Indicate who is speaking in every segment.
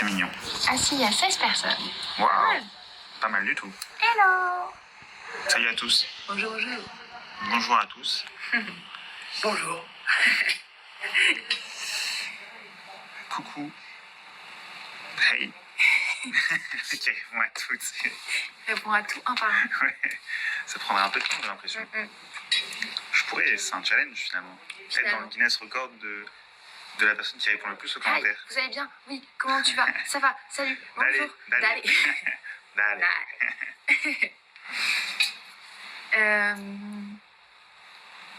Speaker 1: C'est mignon.
Speaker 2: Ah si, il y a 16 personnes.
Speaker 1: Waouh, pas mal du tout.
Speaker 2: Hello.
Speaker 1: Salut à tous.
Speaker 2: Bonjour, bonjour.
Speaker 1: Bonjour à tous.
Speaker 2: Bonjour.
Speaker 1: Coucou. Hey. Ok, moi toutes.
Speaker 2: Réponds à tout un par un.
Speaker 1: Ouais. Ça prendrait un peu de temps, j'ai l'impression. Je pourrais, c'est un challenge finalement. Être dans le Guinness record de la personne qui répond le plus aux
Speaker 2: Hi,
Speaker 1: commentaires.
Speaker 2: vous allez bien? Oui, comment tu vas? Ça va, salut, bonjour.
Speaker 1: D'aller. D'aller.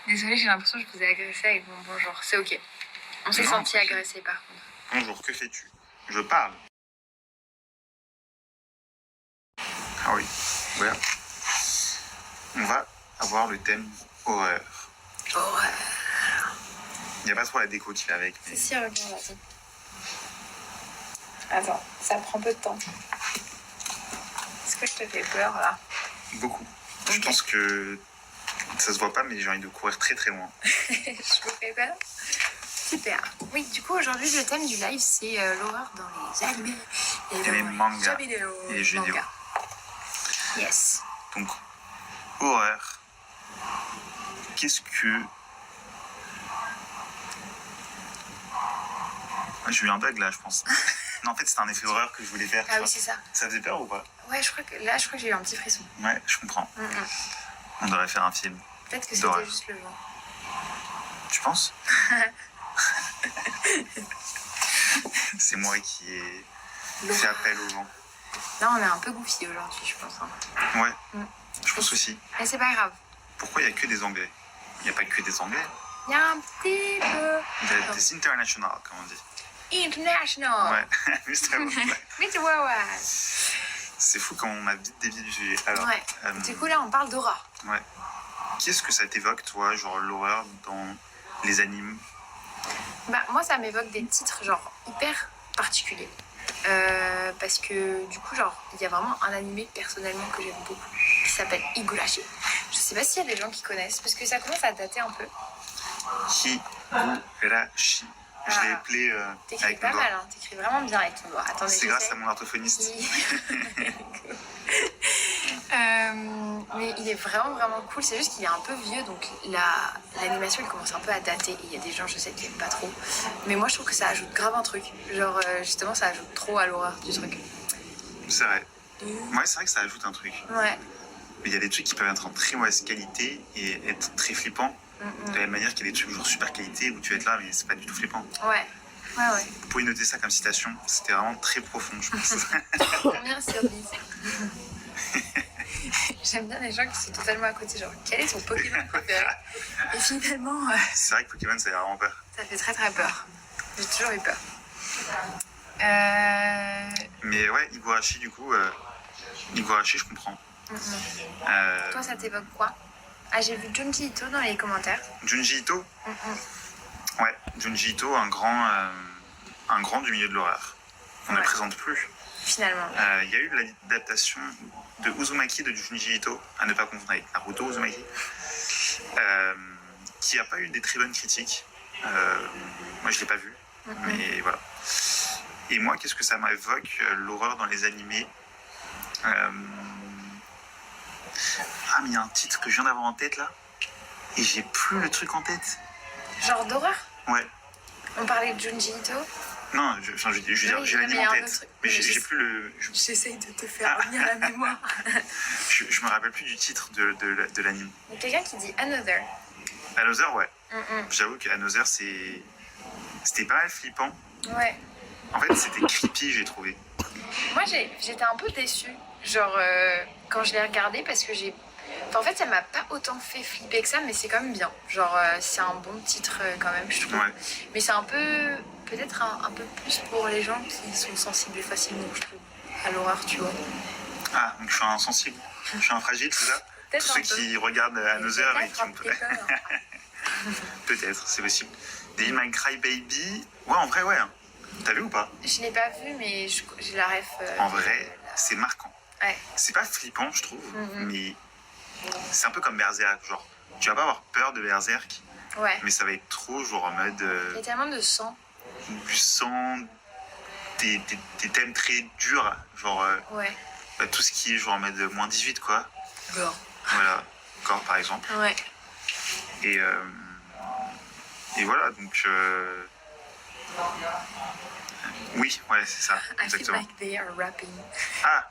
Speaker 2: Désolée, j'ai l'impression que je vous ai agressé avec mon bonjour. C'est ok. On s'est
Speaker 1: Non,
Speaker 2: senti
Speaker 1: tranquille.
Speaker 2: agressé par contre.
Speaker 1: Bonjour, que fais-tu? Je parle. Ah oui, voilà. On va avoir le thème horreur.
Speaker 2: Horreur.
Speaker 1: Il n'y a pas trop la déco qui va avec. Mais...
Speaker 2: Si, regarde, attends. Attends, ça prend peu de temps. Est-ce que je te fais peur là?
Speaker 1: Beaucoup.
Speaker 2: Okay.
Speaker 1: Je pense que ça se voit pas, mais j'ai envie de courir très très loin.
Speaker 2: Je vous fais peur? Super. Oui, du coup, aujourd'hui, le thème du live, c'est l'horreur dans les animés
Speaker 1: Et les mangas.
Speaker 2: Et
Speaker 1: les jeux vidéo.
Speaker 2: Yes.
Speaker 1: Donc, horreur. Qu'est-ce que... J'ai eu un bug là, je pense. Non, en fait, c'était un effet horreur que je voulais faire.
Speaker 2: Ah oui, c'est ça.
Speaker 1: Ça faisait peur ou pas?
Speaker 2: Ouais, je crois que j'ai eu un petit frisson.
Speaker 1: Ouais, je comprends. On devrait faire un film.
Speaker 2: Peut-être que c'était juste le vent.
Speaker 1: Tu penses? C'est moi qui ai fait appel au vent.
Speaker 2: Là, on est un peu goofy aujourd'hui, je pense.
Speaker 1: Ouais, je pense aussi.
Speaker 2: Mais c'est pas grave.
Speaker 1: Pourquoi il n'y a que des Anglais? Il n'y a pas que des Anglais.
Speaker 2: Il y a un petit peu...
Speaker 1: Il y a des international, comme on dit.
Speaker 2: International.
Speaker 1: Ouais, Mr.
Speaker 2: Worldwide.
Speaker 1: C'est fou quand on a vite dévié du sujet. Alors,
Speaker 2: ouais. Du coup, là, on parle d'horreur.
Speaker 1: Ouais. Qu'est-ce que ça t'évoque, toi, genre l'horreur dans les animes?
Speaker 2: Bah, moi, ça m'évoque des titres, genre, hyper particuliers. Parce que, du coup, genre, il y a vraiment un animé, personnellement, que j'aime beaucoup, qui s'appelle Higurashi. Je sais pas s'il y a des gens qui connaissent, parce que ça commence à dater un peu.
Speaker 1: Higurashi. Je l'ai appelé
Speaker 2: t'écris pas mal, hein. T'écris vraiment bien avec ton doigt. Attendez,
Speaker 1: c'est grâce à mon orthophoniste.
Speaker 2: Mais il est vraiment vraiment cool. C'est juste qu'il est un peu vieux, donc l'animation il commence un peu à dater. Il y a des gens, je sais, qui aiment pas trop. Mais moi je trouve que ça ajoute grave un truc. Genre justement ça ajoute trop à l'horreur du truc.
Speaker 1: C'est vrai. Ouais, c'est vrai que ça ajoute un truc.
Speaker 2: Ouais.
Speaker 1: Mais il y a des trucs qui peuvent être en très mauvaise qualité et être très flippants. De la même manière qu'il y a des trucs genre super qualité où tu vas être là mais c'est pas du tout flippant.
Speaker 2: Ouais. Ouais.
Speaker 1: Vous pouvez noter ça comme citation. C'était vraiment très profond, je pense.
Speaker 2: Combien sur 10? J'aime bien les gens qui sont totalement à côté. Genre, quel est ton Pokémon préféré? Et finalement...
Speaker 1: C'est vrai que Pokémon, ça fait vraiment peur.
Speaker 2: Ça fait très très peur. J'ai toujours eu peur.
Speaker 1: Mais ouais, Higurashi, du coup... Higurashi, je comprends.
Speaker 2: Toi, ça t'évoque quoi? Ah, j'ai vu Junji Ito dans les commentaires.
Speaker 1: Junji Ito? Ouais, Junji Ito, un grand du milieu de l'horreur. On ne le présente plus.
Speaker 2: Finalement.
Speaker 1: Il y a eu l'adaptation de Uzumaki de Junji Ito, à ne pas confondre avec Naruto Uzumaki, qui n'a pas eu des très bonnes critiques. Moi, je ne l'ai pas vu, mais voilà. Et moi, qu'est-ce que ça m'évoque, l'horreur dans les animés? Ah, mais il y a un titre que je viens d'avoir en tête, là, et j'ai plus le truc en tête.
Speaker 2: Genre d'horreur?
Speaker 1: Ouais.
Speaker 2: On parlait de Junji Ito?
Speaker 1: Non, j'ai l'anime en tête, mais j'ai plus le...
Speaker 2: J'essaye de te faire revenir la mémoire.
Speaker 1: je me rappelle plus du titre de l'anime.
Speaker 2: Il y a quelqu'un qui dit Another.
Speaker 1: Another, ouais. J'avoue que Another, c'était pas mal flippant.
Speaker 2: Ouais.
Speaker 1: En fait, c'était creepy, j'ai trouvé.
Speaker 2: Moi, j'étais un peu déçue, genre, quand je l'ai regardé, parce que Enfin, en fait, ça m'a pas autant fait flipper que ça, mais c'est quand même bien. Genre, c'est un bon titre quand même, je trouve. Ouais. Mais c'est un peu... Peut-être un peu plus pour les gens qui sont sensibles facilement, je trouve, à l'horreur, tu vois.
Speaker 1: Ah, donc je suis insensible. Je suis un fragile, c'est ça?
Speaker 2: Peut-être
Speaker 1: tous ceux qui regardent Another et qui ont... Peut-être, c'est possible. Devil May Cry Baby... Ouais, en vrai, ouais. T'as vu ou pas?
Speaker 2: Je l'ai pas vu, mais j'ai la ref.
Speaker 1: En vrai, c'est marquant.
Speaker 2: Ouais.
Speaker 1: C'est pas flippant, je trouve, mais c'est un peu comme Berserk, genre. Tu vas pas avoir peur de Berserk,
Speaker 2: ouais.
Speaker 1: Mais ça va être trop, genre en mode...
Speaker 2: Il y a tellement de sang.
Speaker 1: Du sang, des thèmes très durs, genre
Speaker 2: Ouais.
Speaker 1: tout ce qui est genre en mode moins 18, quoi.
Speaker 2: Gore.
Speaker 1: Voilà, gore par exemple.
Speaker 2: Ouais.
Speaker 1: Et voilà, donc... Oui, ouais, c'est ça,
Speaker 2: I feel
Speaker 1: exactement.
Speaker 2: like they are rapping.
Speaker 1: Ah.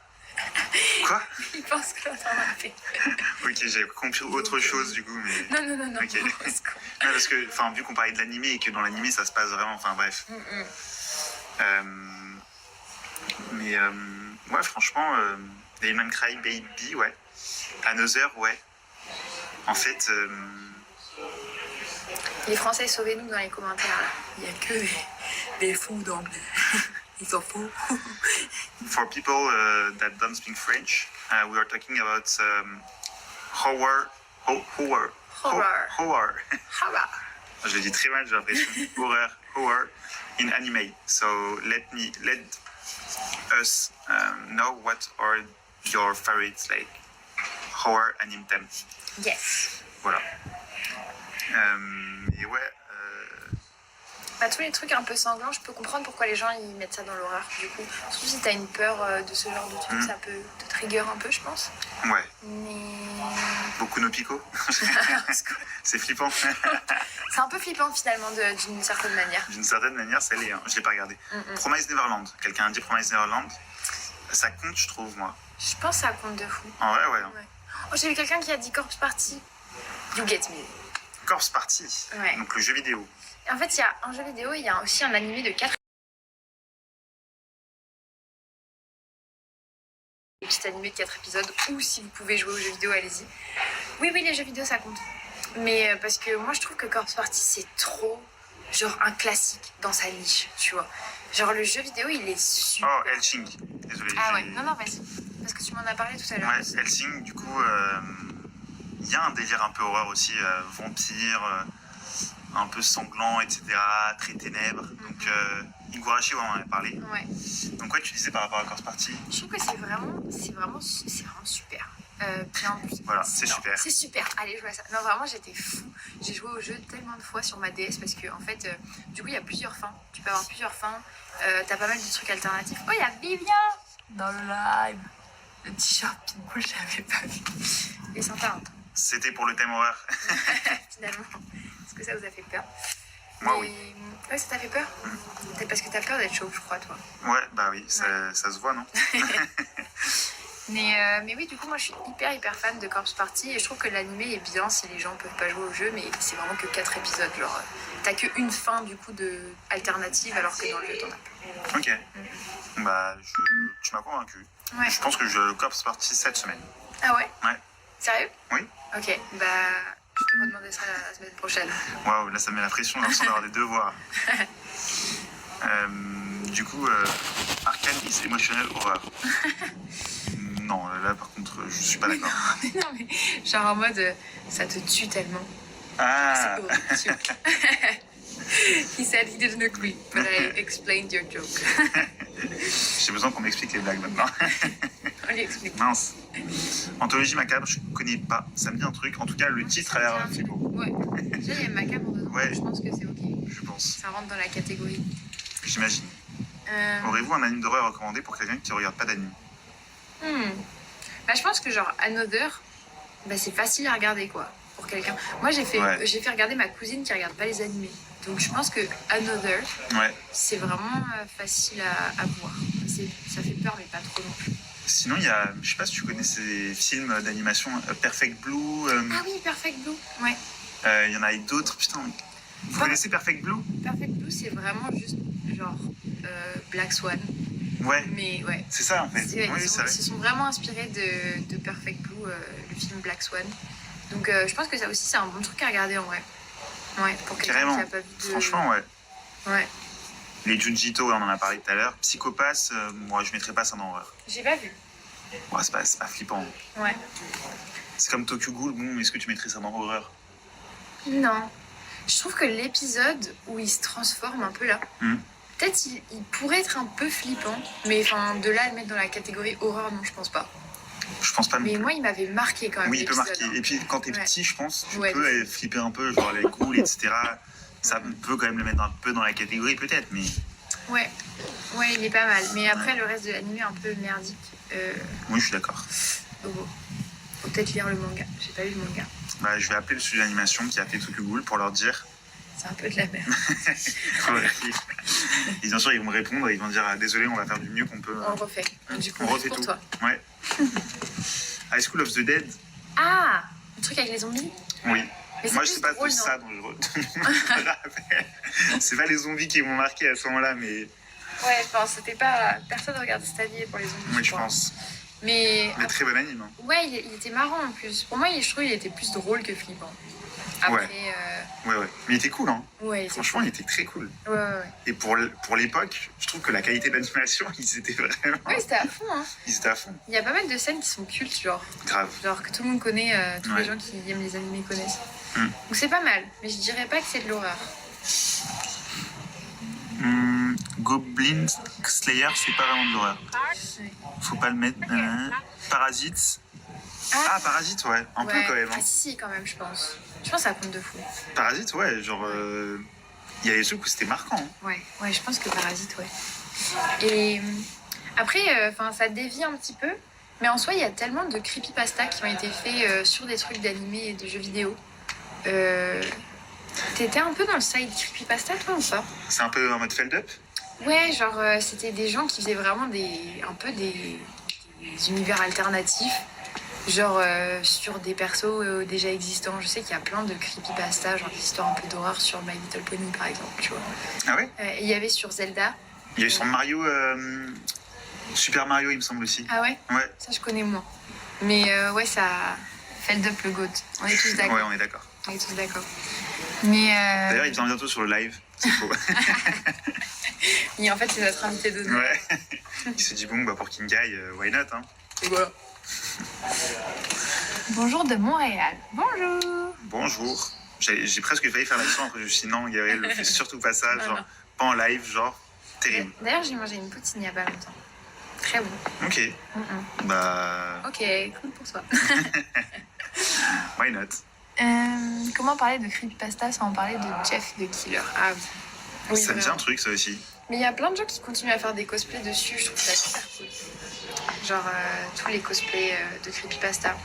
Speaker 1: Quoi?
Speaker 2: Ils pensent que l'entend rapper.
Speaker 1: Ok, j'ai compris autre chose du coup, mais...
Speaker 2: Non.
Speaker 1: Ok. Ouais, parce que, enfin, vu qu'on parlait de l'animé et que dans l'animé ça se passe vraiment, enfin bref. Mais ouais, franchement, Devil May Cry Baby, ouais. Another, ouais. En fait,
Speaker 2: Les Français, sauvez-nous dans les commentaires là. Il n'y a que des fous d'anglais. Ils sont fous.
Speaker 1: for people that don't speak French, we are talking about horror.
Speaker 2: Horror.
Speaker 1: Horror.
Speaker 2: Horror.
Speaker 1: Je le dis très mal, j'ai l'impression. Horror in anime. So let us know what are your favorites, like horror anime themes.
Speaker 2: Yes.
Speaker 1: Voilà. Et ouais.
Speaker 2: Bah, tous les trucs un peu sanglants, je peux comprendre pourquoi les gens ils mettent ça dans l'horreur. Du coup, surtout si t'as une peur de ce genre de truc, ça peut te trigger un peu, je pense.
Speaker 1: Ouais.
Speaker 2: Mais
Speaker 1: Beaucoup no pico. C'est flippant.
Speaker 2: c'est un peu flippant finalement d'une certaine manière.
Speaker 1: D'une certaine manière, ça l'est. Hein. Je l'ai pas regardé. Promise Neverland. Quelqu'un a dit Promise Neverland. Ça compte, je trouve, moi.
Speaker 2: Je pense que ça compte de fou.
Speaker 1: En vrai, ouais.
Speaker 2: Ouais. Oh, j'ai vu quelqu'un qui a dit Corpse Party. You get me.
Speaker 1: Corpse Party.
Speaker 2: Ouais.
Speaker 1: Donc le jeu vidéo.
Speaker 2: En fait, il y a un jeu vidéo, il y a aussi un animé de 4 petit animé de 4 épisodes, ou si vous pouvez jouer aux jeux vidéo, allez-y. Oui, les jeux vidéo, ça compte. Mais parce que moi, je trouve que Corpse Party, c'est trop, genre, un classique dans sa niche, tu vois. Genre, le jeu vidéo, il est super...
Speaker 1: Oh, Hellsing. Désolé.
Speaker 2: Ah ouais, non, vas-y. Parce que tu m'en as parlé tout à l'heure.
Speaker 1: Ouais, Hellsing, du coup, il y a un délire un peu horreur aussi, vampire, un peu sanglant, etc., très ténèbres. Donc, Higurashi, on en avait parlé.
Speaker 2: Ouais.
Speaker 1: Donc, ouais, tu disais par rapport à Corpse Party.
Speaker 2: Je trouve que c'est vraiment super. Puis en plus,
Speaker 1: Voilà, c'est super.
Speaker 2: C'est super. Allez, jouer à ça. Non, vraiment, j'étais fou. J'ai joué au jeu tellement de fois sur ma DS parce que, en fait, du coup, il y a plusieurs fins. Tu peux avoir plusieurs fins. T'as pas mal de trucs alternatifs. Oh, il y a Vivien dans le live. Le t-shirt Pitbull, je l'avais pas vu. Et sympa, hein.
Speaker 1: C'était pour le thème horreur.
Speaker 2: Finalement. Est-ce que ça vous a fait peur?
Speaker 1: Moi, oui.
Speaker 2: Ouais, ça t'a fait peur? Peut-être parce que t'as peur d'être chauve, je crois, toi.
Speaker 1: Ouais, bah oui, ça se voit, non?
Speaker 2: Mais oui, du coup, moi, je suis hyper fan de Corpse Party et je trouve que l'animé est bien si les gens peuvent pas jouer au jeu, mais c'est vraiment que 4 épisodes. Genre, t'as qu'une fin, du coup, alternative, alors que dans le jeu, t'en as plus.
Speaker 1: Ok. Bah, tu m'as convaincu.
Speaker 2: Ouais.
Speaker 1: Je pense que je joue le Corpse Party cette semaine.
Speaker 2: Ah ouais?
Speaker 1: Ouais.
Speaker 2: Sérieux?
Speaker 1: Oui.
Speaker 2: Ok, bah, je te redemander ça la semaine prochaine.
Speaker 1: Waouh, là, ça met la pression, j'ai l'impression d'avoir des devoirs. Du coup, Arcane is Emotional Horror. Non, là, par contre, je suis pas d'accord.
Speaker 2: Non, mais genre en mode, ça te tue tellement.
Speaker 1: Ah.
Speaker 2: C'est horrible. He said he didn't agree, but I explained your joke.
Speaker 1: J'ai besoin qu'on m'explique les blagues maintenant.
Speaker 2: On lui explique.
Speaker 1: Mince. Anthologie macabre, je connais pas. Ça me dit un truc. En tout cas, le titre a l'air flippant.
Speaker 2: Ouais. Déjà, il y a macabre dedans.
Speaker 1: Ouais.
Speaker 2: Je pense que c'est ok.
Speaker 1: Je pense.
Speaker 2: Ça rentre dans la catégorie.
Speaker 1: J'imagine. Aurez-vous un anime d'horreur recommandé pour quelqu'un qui ne regarde pas d'anime?
Speaker 2: Bah, je pense que genre Another, bah, c'est facile à regarder quoi. Pour quelqu'un. Moi, j'ai fait regarder ma cousine qui regarde pas les animés. Donc je pense que Another, c'est vraiment facile à voir. Ça fait peur, mais pas trop non plus.
Speaker 1: Sinon, il y a, je sais pas si tu connais ces films d'animation, Perfect Blue.
Speaker 2: Ah oui, Perfect Blue, ouais.
Speaker 1: Il y en a d'autres, putain. Vous connaissez Perfect Blue?
Speaker 2: Perfect Blue, c'est vraiment juste genre Black Swan.
Speaker 1: Ouais.
Speaker 2: Mais ouais.
Speaker 1: C'est ça en fait.
Speaker 2: Ils se sont vraiment inspirés de Perfect Blue, le film Black Swan. Donc je pense que ça aussi, c'est un bon truc à regarder en vrai. Ouais, pour quelqu'un qui a pas vu de...
Speaker 1: Franchement, ouais.
Speaker 2: Ouais.
Speaker 1: Les Junjito, on en a parlé tout à l'heure. Psychopath, moi je mettrais pas ça dans horreur.
Speaker 2: J'ai pas vu.
Speaker 1: Ouais, c'est pas flippant.
Speaker 2: Ouais.
Speaker 1: C'est comme Tokyo Ghoul, bon, est-ce que tu mettrais ça dans horreur?
Speaker 2: Non. Je trouve que l'épisode où il se transforme un peu là, peut-être il pourrait être un peu flippant, mais enfin de là à le mettre dans la catégorie horreur, non, je pense pas.
Speaker 1: Je pense pas.
Speaker 2: Mais moi, il m'avait marqué quand même.
Speaker 1: Oui, il peut marquer.
Speaker 2: Hein.
Speaker 1: Et puis quand t'es petit, je pense, tu peux flipper un peu, genre les ghouls, etc. Ça peut quand même le mettre un peu dans la catégorie, peut-être, mais.
Speaker 2: Ouais, il est pas mal. Mais après, le reste de l'anime est un peu merdique.
Speaker 1: Oui, je suis d'accord.
Speaker 2: Faut peut-être lire le manga. J'ai pas lu le manga.
Speaker 1: Bah, je vais appeler le studio d'animation qui a fait Tokyo Ghoul pour leur dire.
Speaker 2: C'est un peu de la merde.
Speaker 1: Et bien sûr, ils vont me répondre, ils vont dire désolé, on va faire du mieux qu'on peut.
Speaker 2: On refait. Du coup,
Speaker 1: on refait
Speaker 2: pour
Speaker 1: tout.
Speaker 2: toi.
Speaker 1: Ouais. High School of the Dead.
Speaker 2: Ah, le truc avec les zombies.
Speaker 1: Oui.
Speaker 2: Mais
Speaker 1: Moi, je sais pas
Speaker 2: drôle,
Speaker 1: de ça dont je rappelle. C'est pas les zombies qui m'ont marqué à ce moment-là, mais.
Speaker 2: Ouais, enfin, c'était pas. Personne regarde cette année pour les zombies.
Speaker 1: Oui, je pense.
Speaker 2: Mais
Speaker 1: très bon anime. Hein.
Speaker 2: Ouais, il était marrant en plus. Pour moi, je trouve qu'il était plus drôle que flippant. Après,
Speaker 1: ouais. Mais il était cool, hein.
Speaker 2: Ouais,
Speaker 1: franchement, il était très cool.
Speaker 2: Ouais.
Speaker 1: Et pour l'époque, je trouve que la qualité d'animation, ils étaient vraiment.
Speaker 2: Ouais, c'était à fond, hein.
Speaker 1: Ils étaient à fond.
Speaker 2: Il y a pas mal de scènes qui sont cultes, genre.
Speaker 1: Grave.
Speaker 2: Genre que tout le monde connaît, tous les gens qui aiment les animés connaissent. Donc c'est pas mal, mais je dirais pas que c'est de l'horreur.
Speaker 1: Goblin Slayer, c'est pas vraiment de l'horreur.
Speaker 2: Ouais.
Speaker 1: Faut pas le mettre. Parasites. Ah, Parasite, ouais. Un peu quand même. Hein.
Speaker 2: Ah, si, quand même, je pense. Je pense que ça compte de fou.
Speaker 1: Parasite, ouais. Genre, il y a des trucs où c'était marquant. Hein.
Speaker 2: Ouais, je pense que Parasite, ouais. Et après, ça dévie un petit peu. Mais en soi, il y a tellement de creepypasta qui ont été faits sur des trucs d'animés et de jeux vidéo. T'étais un peu dans le side creepypasta, toi, ou pas?
Speaker 1: C'est un peu en mode feld up?
Speaker 2: Ouais, genre, c'était des gens qui faisaient vraiment des univers alternatifs. Genre sur des persos déjà existants. Je sais qu'il y a plein de creepypasta, genre des histoires un peu d'horreur sur My Little Pony, par exemple, tu vois.
Speaker 1: Ah ouais?
Speaker 2: Il y avait sur Zelda.
Speaker 1: Il y a eu sur Mario... Super Mario, il me semble aussi.
Speaker 2: Ah ouais?
Speaker 1: Ouais.
Speaker 2: Ça, je connais moins. Mais ouais, ça feld up le goat. On est tous d'accord.
Speaker 1: Ouais, on est d'accord.
Speaker 2: On est tous d'accord. Mais
Speaker 1: D'ailleurs, il vient bientôt sur le live. C'est faux.
Speaker 2: Et en fait, c'est notre invité d'honneur.
Speaker 1: Ouais. Il se dit, bon, bah pour King Guy, why not, hein.
Speaker 2: Et voilà. Bonjour de Montréal. Bonjour.
Speaker 1: Bonjour. J'ai presque failli faire l'action, après je me suis dit, non, Gabriel, ne fais surtout pas ça, genre,
Speaker 2: non.
Speaker 1: pas en live, genre, terrible.
Speaker 2: D'ailleurs, j'ai mangé une poutine il y a pas longtemps. Très bon.
Speaker 1: Ok. Bah...
Speaker 2: Ok, cool pour toi.
Speaker 1: Why not?
Speaker 2: Comment parler de creepypasta sans en parler de Jeff the Killer? Ah oui.
Speaker 1: Ça me dit un truc, ça aussi.
Speaker 2: Mais il y a plein de gens qui continuent à faire des cosplays dessus, je trouve ça super cool. Genre tous les cosplays de creepypasta.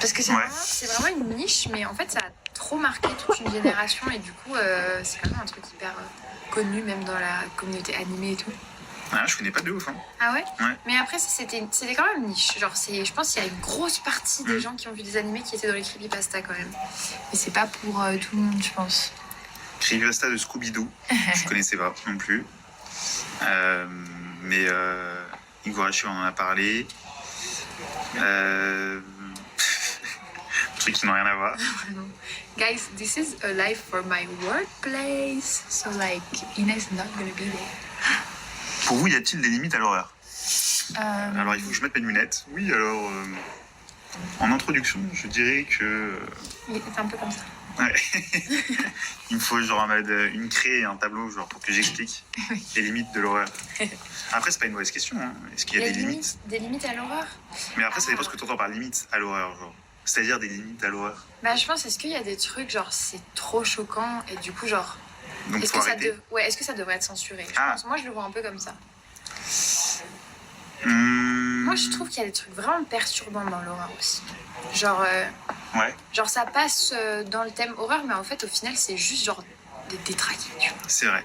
Speaker 2: Parce que c'est vraiment une niche, mais en fait ça a trop marqué toute une génération et du coup c'est quand même un truc hyper connu même dans la communauté animée et tout.
Speaker 1: Ah, je connais pas de ouf. Hein.
Speaker 2: Ah ouais?
Speaker 1: Ouais.
Speaker 2: Mais après c'était quand même niche. Genre je pense qu'il y a une grosse partie des gens qui ont vu des animés qui étaient dans les creepypasta quand même. Mais c'est pas pour tout le monde, je pense.
Speaker 1: Creepypasta de Scooby-Doo, je connaissais pas non plus. Mais Higurashi, on en a parlé. Trucs qui n'ont rien à voir.
Speaker 2: Guys, this is a life for my workplace. So like, Inès not gonna be there.
Speaker 1: Pour vous, y a-t-il des limites à l'horreur? Alors, il faut que je mette mes lunettes. Oui, alors... en introduction, je dirais que...
Speaker 2: C'est un peu comme ça.
Speaker 1: Ouais. Il me faut genre en mode une craie et un tableau genre pour que j'explique les limites de l'horreur. Après, c'est pas une mauvaise question. Hein. Est-ce qu'il y a des limites?
Speaker 2: Des limites à l'horreur?
Speaker 1: Mais après, ça dépend ce que tu entends par limite à l'horreur. Genre. C'est-à-dire des limites à l'horreur.
Speaker 2: Bah, je pense, est-ce qu'il y a des trucs genre c'est trop choquant et du coup, genre.
Speaker 1: Donc, faut arrêter.
Speaker 2: Est-ce que ça devrait être censuré? Moi, je le vois un peu comme ça. Moi, je trouve qu'il y a des trucs vraiment perturbants dans l'horreur aussi. Genre. Genre, ça passe dans le thème horreur, mais en fait, au final, c'est juste genre des détraqués, tu vois.
Speaker 1: C'est vrai.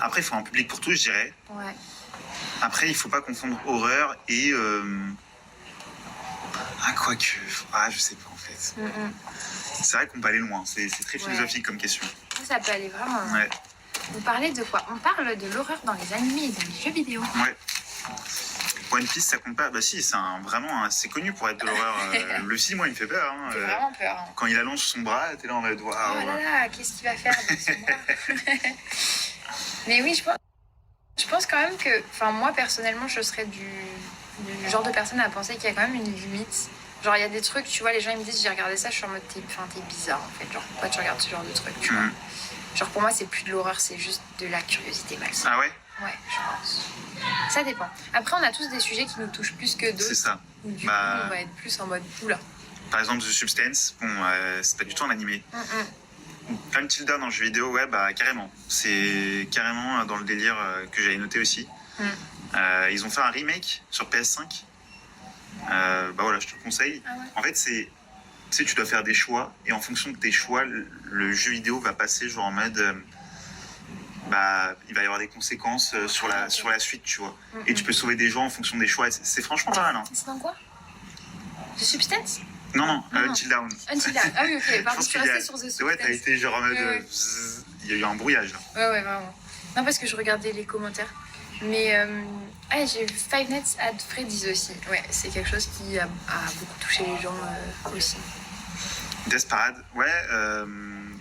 Speaker 1: Après, il faut un public pour tout, je dirais.
Speaker 2: Ouais.
Speaker 1: Après, il faut pas confondre horreur et. Ah, quoique. Ah, je sais pas en fait. C'est vrai qu'on peut aller loin. C'est très philosophique comme question.
Speaker 2: Ça peut aller vraiment loin.
Speaker 1: Ouais.
Speaker 2: Vous parlez de quoi? On parle de l'horreur dans les animés et dans les jeux vidéo.
Speaker 1: Ouais. One Piece, ça compte pas. Bah si, c'est connu pour être de l'horreur. Le film, moi, il me fait peur. Hein.
Speaker 2: Il fait vraiment peur. Hein.
Speaker 1: Quand il allonge son bras, t'es là en mode waouh.
Speaker 2: Oh là là, qu'est-ce qu'il va faire dans son bras? Mais oui, je pense quand même que... Enfin, moi, personnellement, je serais du genre de personne à penser qu'il y a quand même une limite. Genre, il y a des trucs, tu vois, les gens ils me disent, j'ai regardé ça, je suis en mode, t'es bizarre, en fait. Genre, pourquoi tu regardes ce genre de truc, tu vois? Genre, pour moi, c'est plus de l'horreur, c'est juste de la curiosité malsaine.
Speaker 1: Ah ouais?
Speaker 2: Ouais, je pense. Ça dépend. Après, on a tous des sujets qui nous touchent plus que d'autres.
Speaker 1: C'est ça.
Speaker 2: Du coup, on va être plus en mode oula.
Speaker 1: Par exemple, The Substance, bon, c'est pas du tout un animé. Until Dawn en jeu vidéo, ouais, bah carrément. C'est carrément dans le délire que j'avais noté aussi. Ils ont fait un remake sur PS5. Bah voilà, je te le conseille.
Speaker 2: Ah ouais.
Speaker 1: En fait, tu sais, tu dois faire des choix et en fonction de tes choix, le jeu vidéo va passer genre en mode, bah, il va y avoir des conséquences sur la suite, tu vois. Et tu peux sauver des gens en fonction des choix. C'est franchement pas mal. Hein.
Speaker 2: C'est dans quoi? The Substance?
Speaker 1: Non, Until Dawn.
Speaker 2: Until Dawn. Ah oui, ok. Pardon, je suis restée sur The Substance.
Speaker 1: Ouais, t'as été genre en mode, il y a eu un brouillage là.
Speaker 2: Ouais, vraiment. Non, parce que je regardais les commentaires. Mais j'ai vu Five Nights at Freddy's aussi. Ouais, c'est quelque chose qui a beaucoup touché les gens aussi.
Speaker 1: Desperate, ouais.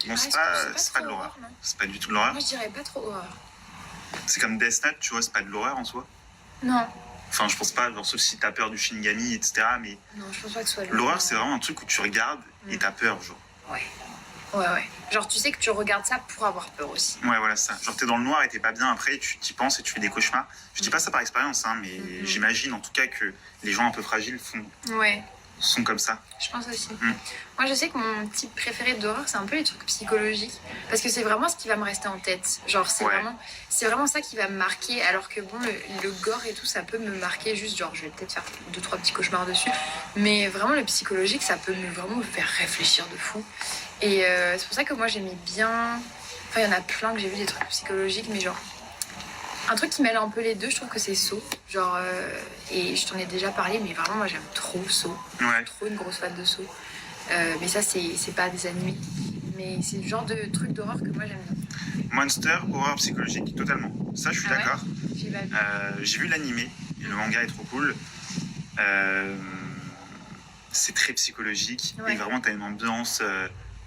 Speaker 1: Bon, c'est pas de l'horreur. C'est pas du tout de l'horreur.
Speaker 2: Moi, je dirais pas trop horreur.
Speaker 1: C'est comme Death Note, tu vois, c'est pas de l'horreur en soi.
Speaker 2: Non.
Speaker 1: Enfin, je pense pas, genre, sauf si t'as peur du Shinigami, etc. Mais
Speaker 2: non, je pense pas que ce soit
Speaker 1: l'horreur, c'est vraiment un truc où tu regardes et t'as peur, genre.
Speaker 2: Ouais. Genre, tu sais que tu regardes ça pour avoir peur aussi.
Speaker 1: Ouais, voilà, ça. Genre, t'es dans le noir et t'es pas bien après, tu t'y penses et tu fais des cauchemars. Je dis pas ça par expérience, hein, mais j'imagine en tout cas que les gens un peu fragiles sont comme ça.
Speaker 2: Je pense aussi. Moi, je sais que mon type préféré d'horreur, c'est un peu les trucs psychologiques. Parce que c'est vraiment ce qui va me rester en tête. Genre, c'est vraiment ça qui va me marquer. Alors que bon, le gore et tout, ça peut me marquer juste. Genre, je vais peut-être faire 2-3 petits cauchemars dessus. Mais vraiment, le psychologique, ça peut vraiment me faire réfléchir de fou. Et c'est pour ça que moi, j'aimais bien... Enfin, il y en a plein que j'ai vu des trucs psychologiques, mais genre... Un truc qui mêle un peu les deux, je trouve que c'est Saw. Genre, et je t'en ai déjà parlé, mais vraiment, moi, j'aime trop Saw.
Speaker 1: Ouais.
Speaker 2: Trop une grosse fan de Saw. Mais ça, c'est pas des animés. Mais c'est le genre de truc d'horreur que moi, j'aime bien.
Speaker 1: Monster, horreur psychologique, totalement. Ça, je suis d'accord.
Speaker 2: Ouais,
Speaker 1: j'ai vu l'animé, et le manga est trop cool. C'est très psychologique. Et vraiment, t'as une ambiance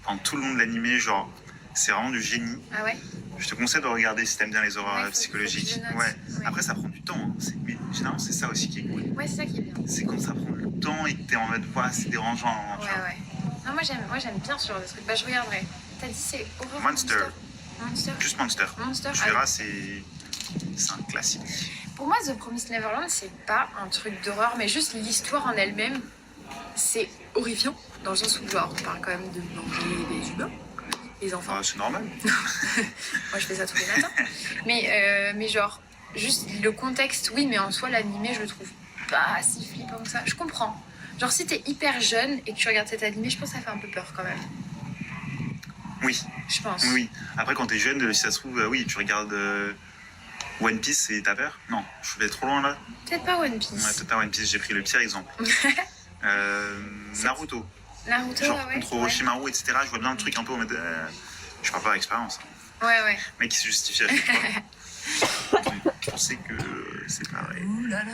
Speaker 1: pendant tout le long de l'animé, genre, c'est vraiment du génie.
Speaker 2: Ah ouais?
Speaker 1: Je te conseille de regarder si t'aimes bien les horreurs psychologiques.
Speaker 2: Ouais.
Speaker 1: Après, ça prend du temps. Hein. Mais généralement, c'est ça aussi qui est cool.
Speaker 2: Ouais, c'est ça qui est bien.
Speaker 1: C'est quand ça prend du temps et que t'es en mode, voilà, c'est dérangeant. Hein,
Speaker 2: ouais. Non, moi, j'aime bien ce genre de truc. Bah, je regarderai. T'as dit c'est horreur
Speaker 1: Monster.
Speaker 2: Juste
Speaker 1: Monster. Tu verras, c'est un classique.
Speaker 2: Pour moi, The Promised Neverland, c'est pas un truc d'horreur, mais juste l'histoire en elle-même, c'est horrifiant. Dans le sens où, genre, on parle quand même de manger des humains. Les enfants.
Speaker 1: Ah, c'est normal.
Speaker 2: Moi, je fais ça tous les matins. Mais genre, juste le contexte, oui, mais en soi, l'animé, je le trouve pas si flippant que ça. Je comprends. Genre, si t'es hyper jeune et que tu regardes cet animé, je pense que ça fait un peu peur quand même.
Speaker 1: Oui.
Speaker 2: Je pense.
Speaker 1: Oui. Après, quand t'es jeune, si ça se trouve, oui, tu regardes One Piece et t'as peur. Non, je vais trop loin là.
Speaker 2: Peut-être pas One Piece.
Speaker 1: Ouais, peut-être pas One Piece, j'ai pris le pire exemple. Naruto. Genre contre Orochimaru, etc. Je vois bien le truc un peu en mode. Je parle pas d'expérience.
Speaker 2: Ouais.
Speaker 1: Mais qui se justifie à chaque fois. Je pensais que c'est pareil.
Speaker 2: Ouh là là.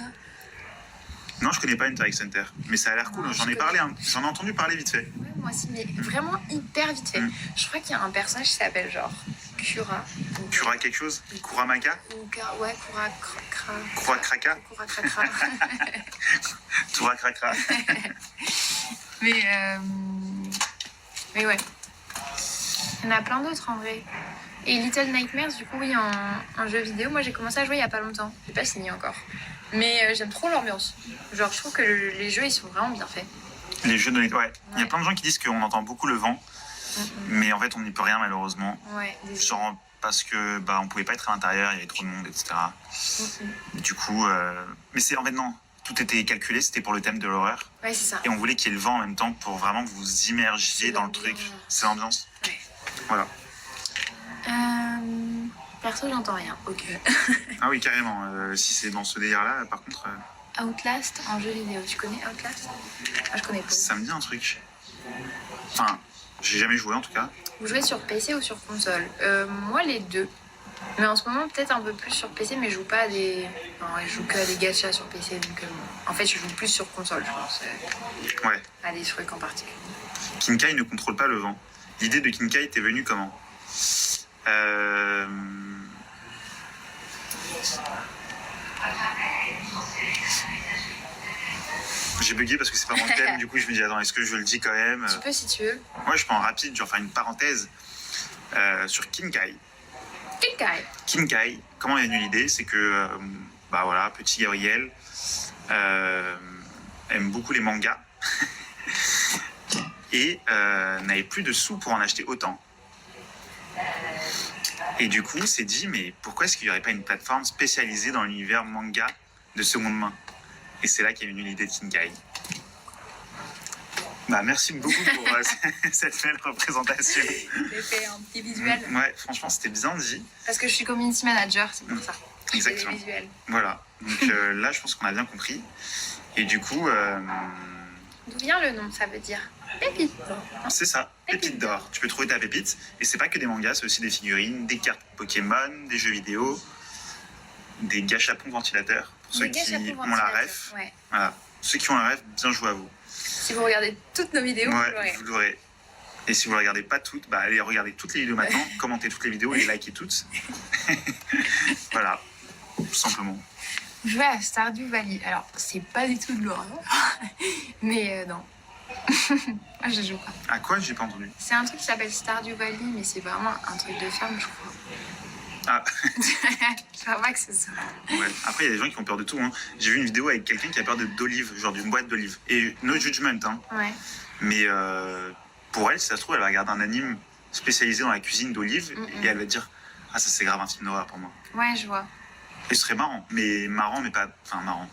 Speaker 1: Non, je connais pas Hunter x Hunter, mais ça a l'air cool. J'en ai parlé, j'en ai entendu parler vite fait.
Speaker 2: Ouais, moi aussi, mais vraiment hyper vite fait. Je crois qu'il y a un personnage qui s'appelle genre Kura.
Speaker 1: Kura quelque chose? Kuramaka?
Speaker 2: Ouais,
Speaker 1: Kura Kraka? Tura Krakra.
Speaker 2: Mais ouais. Il y en a plein d'autres en vrai. Et Little Nightmares, du coup, oui, en jeu vidéo, moi j'ai commencé à jouer il y a pas longtemps. J'ai pas signé encore. Mais j'aime trop l'ambiance. Genre, je trouve que les jeux, ils sont vraiment bien faits.
Speaker 1: Les jeux de... Ouais. Il y a plein de gens qui disent qu'on entend beaucoup le vent. Mais en fait, on n'y peut rien, malheureusement.
Speaker 2: Ouais, désolé.
Speaker 1: Genre, parce que on pouvait pas être à l'intérieur, il y avait trop de monde, etc. Du coup... Mais c'est... En fait, non. Tout était calculé, c'était pour le thème de l'horreur.
Speaker 2: Ouais, c'est ça.
Speaker 1: Et on voulait qu'il y ait le vent en même temps pour vraiment que vous immergiez dans le truc. C'est l'ambiance.
Speaker 2: Ouais.
Speaker 1: Voilà.
Speaker 2: Perso, j'entends rien. Ok.
Speaker 1: Ah oui, carrément. Si c'est dans ce délire-là, par contre...
Speaker 2: Outlast en jeu vidéo. Tu connais Outlast? Moi, je connais pas.
Speaker 1: Ça me dit un truc. Enfin, j'ai jamais joué en tout cas.
Speaker 2: Vous jouez sur PC ou sur console? Moi, les deux. Mais en ce moment, peut-être un peu plus sur PC, mais je joue pas à des... Non, je joue que à des gachas sur PC, donc... En fait, je joue plus sur console, je pense.
Speaker 1: Ouais.
Speaker 2: À des trucs en particulier.
Speaker 1: Kinkai ne contrôle pas le vent. L'idée de Kinkai t'est venue comment? J'ai bugué parce que c'est pas mon thème, du coup je me dis attends, est-ce que je le dis quand même?
Speaker 2: Tu peux si tu veux.
Speaker 1: Moi je peux en rapide, je vais faire une parenthèse sur Kinkai. Kinkai, comment est venue l'idée? C'est que, voilà, petit Gabriel aime beaucoup les mangas et n'avait plus de sous pour en acheter autant. Et du coup, s'est dit, mais pourquoi est-ce qu'il n'y aurait pas une plateforme spécialisée dans l'univers manga de seconde main? Et c'est là qu'est venue l'idée de Kinkai. Bah, merci beaucoup pour cette belle représentation.
Speaker 2: J'ai fait un petit visuel.
Speaker 1: Ouais, franchement, c'était bien dit.
Speaker 2: Parce que je suis community manager, c'est pour ça.
Speaker 1: Exactement.
Speaker 2: Des visuels.
Speaker 1: Voilà. Donc là, je pense qu'on a bien compris. Et du coup,
Speaker 2: D'où vient le nom? Ça veut dire pépite.
Speaker 1: c'est ça, pépite d'or. Tu peux trouver ta pépite. Et c'est pas que des mangas, c'est aussi des figurines, des cartes Pokémon, des jeux vidéo, des gâchapons ventilateurs. Pour ceux qui ont la ref.
Speaker 2: Ouais.
Speaker 1: Voilà. Ceux qui ont la ref, bien joué à vous.
Speaker 2: Si vous regardez toutes nos vidéos,
Speaker 1: ouais, vous l'aurez. Et si vous ne regardez pas toutes, bah allez regarder toutes les vidéos maintenant, commentez toutes les vidéos et likez toutes. Voilà, tout simplement.
Speaker 2: Jouer à Stardew Valley. Alors, c'est pas du tout de l'horreur, mais non. Moi, je joue pas.
Speaker 1: À quoi? J'ai pas entendu.
Speaker 2: C'est un truc qui s'appelle Stardew Valley, mais c'est vraiment un truc de ferme, je crois.
Speaker 1: Ah.
Speaker 2: Je crois pas que c'est ça.
Speaker 1: Ouais. Après, il y a des gens qui ont peur de tout. Hein. J'ai vu une vidéo avec quelqu'un qui a peur d'olives, genre d'une boîte d'olives. Et no judgment, hein.
Speaker 2: Ouais.
Speaker 1: Mais pour elle, si ça se trouve, elle va regarder un anime spécialisé dans la cuisine d'olives et elle va dire ah, ça c'est grave un film d'horreur pour moi.
Speaker 2: Ouais, je vois.
Speaker 1: Et ce serait marrant, mais pas. Enfin, marrant.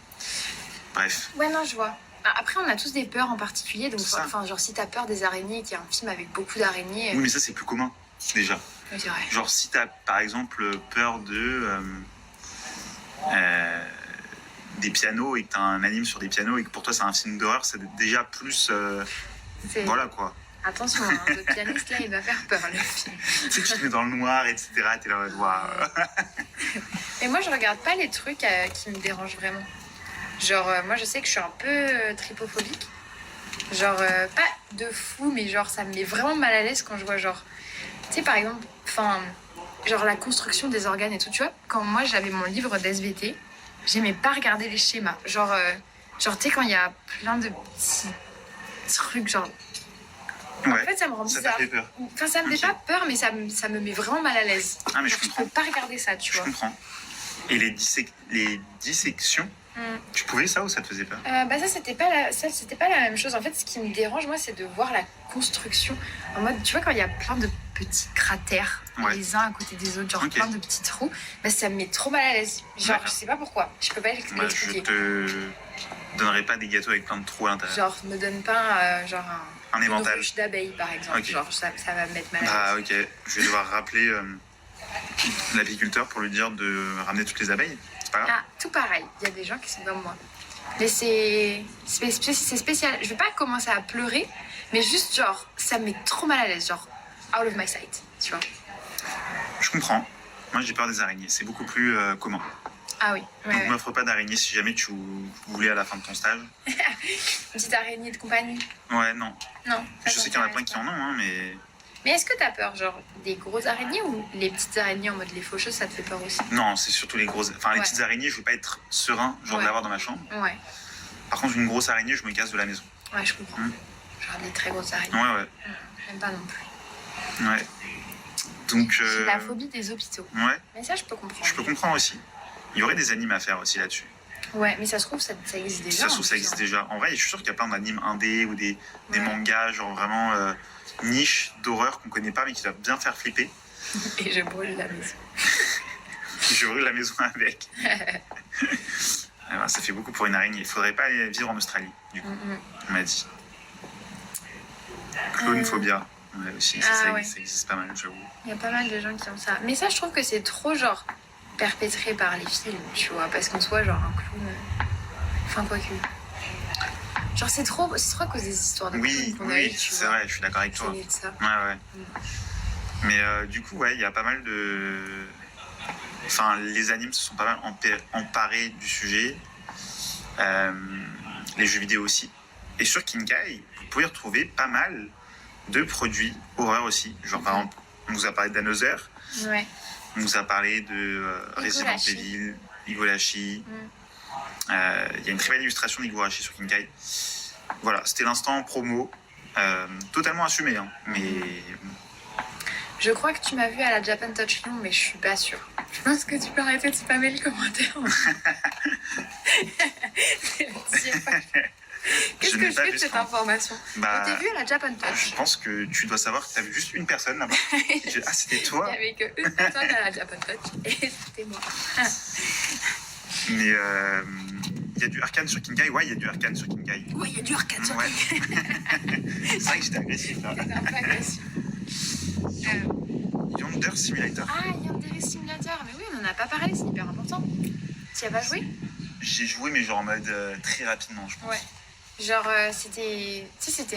Speaker 1: Bref.
Speaker 2: Ouais, non, je vois. Après, on a tous des peurs en particulier, donc
Speaker 1: ça.
Speaker 2: Enfin, genre si t'as peur des araignées et qu'il y a un film avec beaucoup d'araignées.
Speaker 1: Oui, mais ça c'est plus commun déjà.
Speaker 2: Oui, c'est vrai.
Speaker 1: Genre si t'as par exemple peur de des pianos et que t'as un anime sur des pianos et que pour toi c'est un film d'horreur, c'est déjà plus voilà quoi.
Speaker 2: Attention, hein, le pianiste là il va faire peur le film.
Speaker 1: Tu sais que tu te mets dans le noir, etc. T'es là,
Speaker 2: Mais moi je regarde pas les trucs qui me dérangent vraiment. Genre moi je sais que je suis un peu tripophobique. Genre pas de fou, mais genre ça me met vraiment mal à l'aise quand je vois genre, tu sais par exemple, enfin genre la construction des organes et tout, tu vois. Quand moi j'avais mon livre d'SVT, j'aimais pas regarder les schémas. Genre tu sais quand il y a plein de petits trucs genre.
Speaker 1: Ouais,
Speaker 2: en fait, ça me rend bizarre.
Speaker 1: Ça t'a fait peur.
Speaker 2: Enfin, ça me fait pas peur, mais ça me met vraiment mal à l'aise.
Speaker 1: Ah, mais
Speaker 2: je peux pas regarder ça, tu vois.
Speaker 1: Je comprends. Et les dissections, tu pouvais ça ou ça te faisait peur?
Speaker 2: Bah ça, c'était pas la même chose. En fait, ce qui me dérange, moi, c'est de voir la construction. En mode, tu vois, quand il y a plein de petits cratères, les uns à côté des autres, genre plein de petits trous, bah ça me met trop mal à l'aise. Genre, je sais pas pourquoi. Je peux pas l'expliquer.
Speaker 1: Je te donnerai pas des gâteaux avec plein de trous à l'intérieur.
Speaker 2: Genre, me donne pas
Speaker 1: un évental.
Speaker 2: Une ruche d'abeilles, par exemple. Okay. Genre, ça va me mettre mal à l'aise.
Speaker 1: Ah, ok. Je vais devoir rappeler l'apiculteur pour lui dire de ramener toutes les abeilles. C'est pas grave.
Speaker 2: Ah, tout pareil. Il y a des gens qui sont comme moi. Mais c'est spécial. Je vais pas commencer à pleurer, mais juste, genre, ça me met trop mal à l'aise. Genre, out of my sight, tu vois.
Speaker 1: Je comprends. Moi, j'ai peur des araignées. C'est beaucoup plus commun.
Speaker 2: Ah oui. Ouais,
Speaker 1: donc, m'offre pas d'araignée si jamais tu voulais à la fin de ton stage.
Speaker 2: Une petite araignée de compagnie.
Speaker 1: Ouais, non.
Speaker 2: Non.
Speaker 1: Je sais qu'il y en a plein qui en ont, hein, mais...
Speaker 2: Mais est-ce que t'as peur, genre, des grosses araignées ou les petites araignées en mode les faucheuses, ça te fait peur aussi?
Speaker 1: Non, c'est surtout les grosses... Enfin, les petites araignées, je veux pas être serein, genre de l'avoir dans ma chambre.
Speaker 2: Ouais.
Speaker 1: Par contre, une grosse araignée, je me casse de la maison.
Speaker 2: Ouais, je comprends. Genre des très grosses araignées.
Speaker 1: Ouais.
Speaker 2: J'aime pas non plus.
Speaker 1: Ouais. Donc...
Speaker 2: J'ai la phobie des hôpitaux.
Speaker 1: Ouais.
Speaker 2: Mais ça, je peux comprendre.
Speaker 1: Je peux comprendre aussi. Il y aurait des animes à faire aussi là-dessus.
Speaker 2: Ouais, mais ça se trouve, ça existe déjà.
Speaker 1: Ça se trouve, ça existe déjà. En vrai, je suis sûr qu'il y a plein d'animes indés ou des mangas, genre vraiment niche d'horreur qu'on connaît pas, mais qui doivent bien faire flipper.
Speaker 2: Et je brûle la maison.
Speaker 1: Je brûle la maison avec. Alors, ça fait beaucoup pour une araignée. Il faudrait pas aller vivre en Australie, du coup. On m'a dit. Clonephobia. Ouais, aussi, ça existe pas mal, j'avoue.
Speaker 2: Il y a pas mal de gens qui ont ça. Mais ça, je trouve que c'est trop, genre, perpétré par les films, tu vois, parce qu'en soi, genre, un clown... Enfin, quoi que... Genre, c'est trop à cause des histoires de clowns qu'on a eues, tu
Speaker 1: c'est vrai, je suis d'accord avec toi.
Speaker 2: C'est ça.
Speaker 1: Ouais. Mais du coup, il y a pas mal de... Enfin, les animes se sont pas mal emparés du sujet. Les jeux vidéo aussi. Et sur Kinkai, vous pouvez retrouver pas mal de produits horreur aussi. Genre, par exemple, on vous a parlé d'Another.
Speaker 2: Ouais.
Speaker 1: On nous a parlé de Resident Evil, Higurashi. Il y a une très belle illustration d'Higurashi sur Kinkai. Voilà, c'était l'instant promo. Totalement assumé, hein, mais...
Speaker 2: Je crois que tu m'as vu à la Japan Touch Lyon, mais je suis pas sûre. Je pense que tu peux arrêter de spammer les commentaires. C'est la 10e fois que Qu'est-ce que je fais de cette information?
Speaker 1: Bah,
Speaker 2: On t'a vu à la Japan Touch.
Speaker 1: je pense que tu dois savoir que tu as vu juste une personne là-bas. Ah, c'était toi.
Speaker 2: Il n'y avait qu'une personne à la Japan Touch et c'était moi.
Speaker 1: Mais il y a du arcane sur Kinkai. Ouais, il y a du arcane sur Kinkai.
Speaker 2: Ouais, il y a du arcade sur
Speaker 1: Ouais.
Speaker 2: Kinkai.
Speaker 1: C'est vrai que j'étais agressif là.
Speaker 2: C'était un peu agressif.
Speaker 1: Yonder Simulator.
Speaker 2: Ah, Yandere Simulator. Mais oui, on n'en a pas parlé, c'est hyper important. Tu y as pas joué?
Speaker 1: J'ai joué, mais genre en mode très rapidement, je pense.
Speaker 2: Ouais. Genre, c'était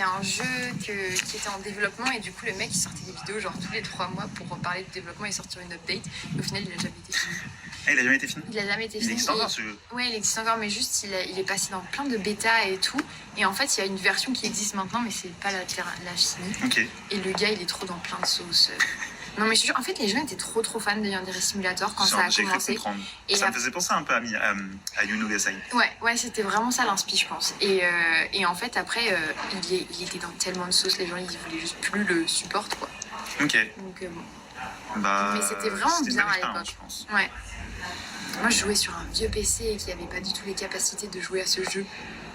Speaker 2: un jeu qui était en développement et du coup, le mec, il sortait des vidéos genre tous les 3 mois pour parler de développement et sortir une update. Et au final, il a jamais été fini.
Speaker 1: Ah, il a jamais été fini?
Speaker 2: Il a jamais été
Speaker 1: Il
Speaker 2: fini.
Speaker 1: existe encore ce jeu?
Speaker 2: Ouais, il existe encore, mais juste, il est passé dans plein de bêta et tout. Et en fait, il y a une version qui existe maintenant, mais c'est pas la finie.
Speaker 1: Ok.
Speaker 2: Et le gars, il est trop dans plein de sauces. Non, mais je te jure, en fait, les gens étaient trop fans de Yandere Simulator quand ça a
Speaker 1: J'ai cru
Speaker 2: commencé.
Speaker 1: comprendre.
Speaker 2: Et
Speaker 1: Ça me faisait penser un peu à Yuno Gasai.
Speaker 2: Ouais, c'était vraiment ça l'inspi, je pense. Et en fait, après, il était dans tellement de sauces, les gens, ils voulaient juste plus le support, quoi.
Speaker 1: Ok.
Speaker 2: Donc, bon.
Speaker 1: Bah,
Speaker 2: Mais c'était vraiment
Speaker 1: une
Speaker 2: bien
Speaker 1: belle
Speaker 2: à
Speaker 1: expérience,
Speaker 2: l'époque.
Speaker 1: je pense.
Speaker 2: Ouais. Moi, je jouais sur un vieux PC qui avait pas du tout les capacités de jouer à ce jeu.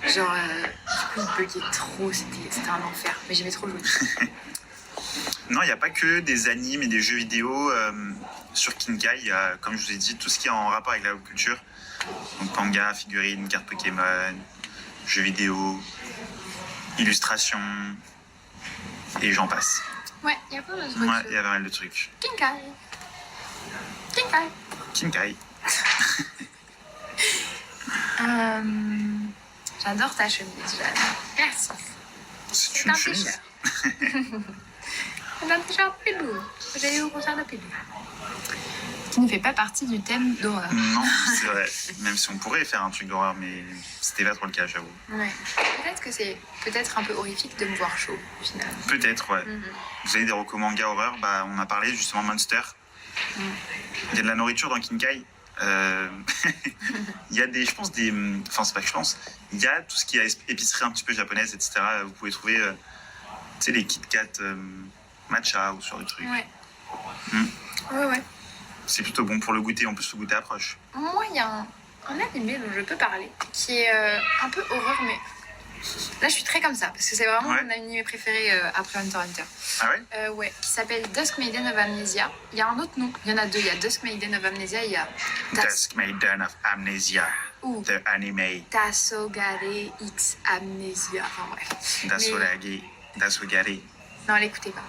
Speaker 2: Genre, du coup, il buguait trop, c'était un enfer. Mais j'aimais trop jouer.
Speaker 1: Non, il n'y a pas que des animes et des jeux vidéo sur Kinkai. Il y a, comme je vous ai dit, tout ce qui est en rapport avec la pop culture. Donc manga, figurines, cartes Pokémon, jeux vidéo, illustrations, et j'en passe.
Speaker 2: Ouais, il y a plein de trucs.
Speaker 1: Ouais, il y a pas mal de trucs.
Speaker 2: Kinkai. Kinkai.
Speaker 1: Kinkai.
Speaker 2: J'adore ta chemise, Jeanne. Merci.
Speaker 1: C'est une chemise.
Speaker 2: t-shirt. C'est un t-shirt Pilou. J'ai eu au concert de Pilou. Qui ne fait pas partie du thème d'horreur.
Speaker 1: Non, c'est vrai. Même si on pourrait faire un truc d'horreur, mais c'était pas trop le cas, j'avoue.
Speaker 2: Ouais. Peut-être que c'est un peu horrifique de me voir chaud, finalement.
Speaker 1: Peut-être, ouais. Vous avez des recos manga horreur, bah, on a parlé justement Monster. Il y a de la nourriture dans Kinkai. Il y a des, je pense, des... Enfin, c'est pas que je pense. Il y a tout ce qui est épicerie un petit peu japonaise, etc. Vous pouvez trouver, tu sais, les Kit Kat matcha ou ce genre de trucs.
Speaker 2: Ouais.
Speaker 1: Mm.
Speaker 2: Ouais.
Speaker 1: C'est plutôt bon pour le goûter, en plus le goûter approche.
Speaker 2: Moi, il y a un animé dont je peux parler, qui est un peu horreur, mais là, je suis très comme ça, parce que c'est vraiment mon animé préféré après Hunter x Hunter.
Speaker 1: Ah ouais?
Speaker 2: Ouais, qui s'appelle Dusk Maiden of Amnesia. Il y a un autre nom, il y en a deux. Il y a Dusk Maiden of Amnesia, il y a
Speaker 1: Dusk Maiden of Amnesia,
Speaker 2: ou
Speaker 1: the anime.
Speaker 2: Tasogare X Amnesia. Enfin bref.
Speaker 1: Dasogare.
Speaker 2: Non, l'écoutez pas.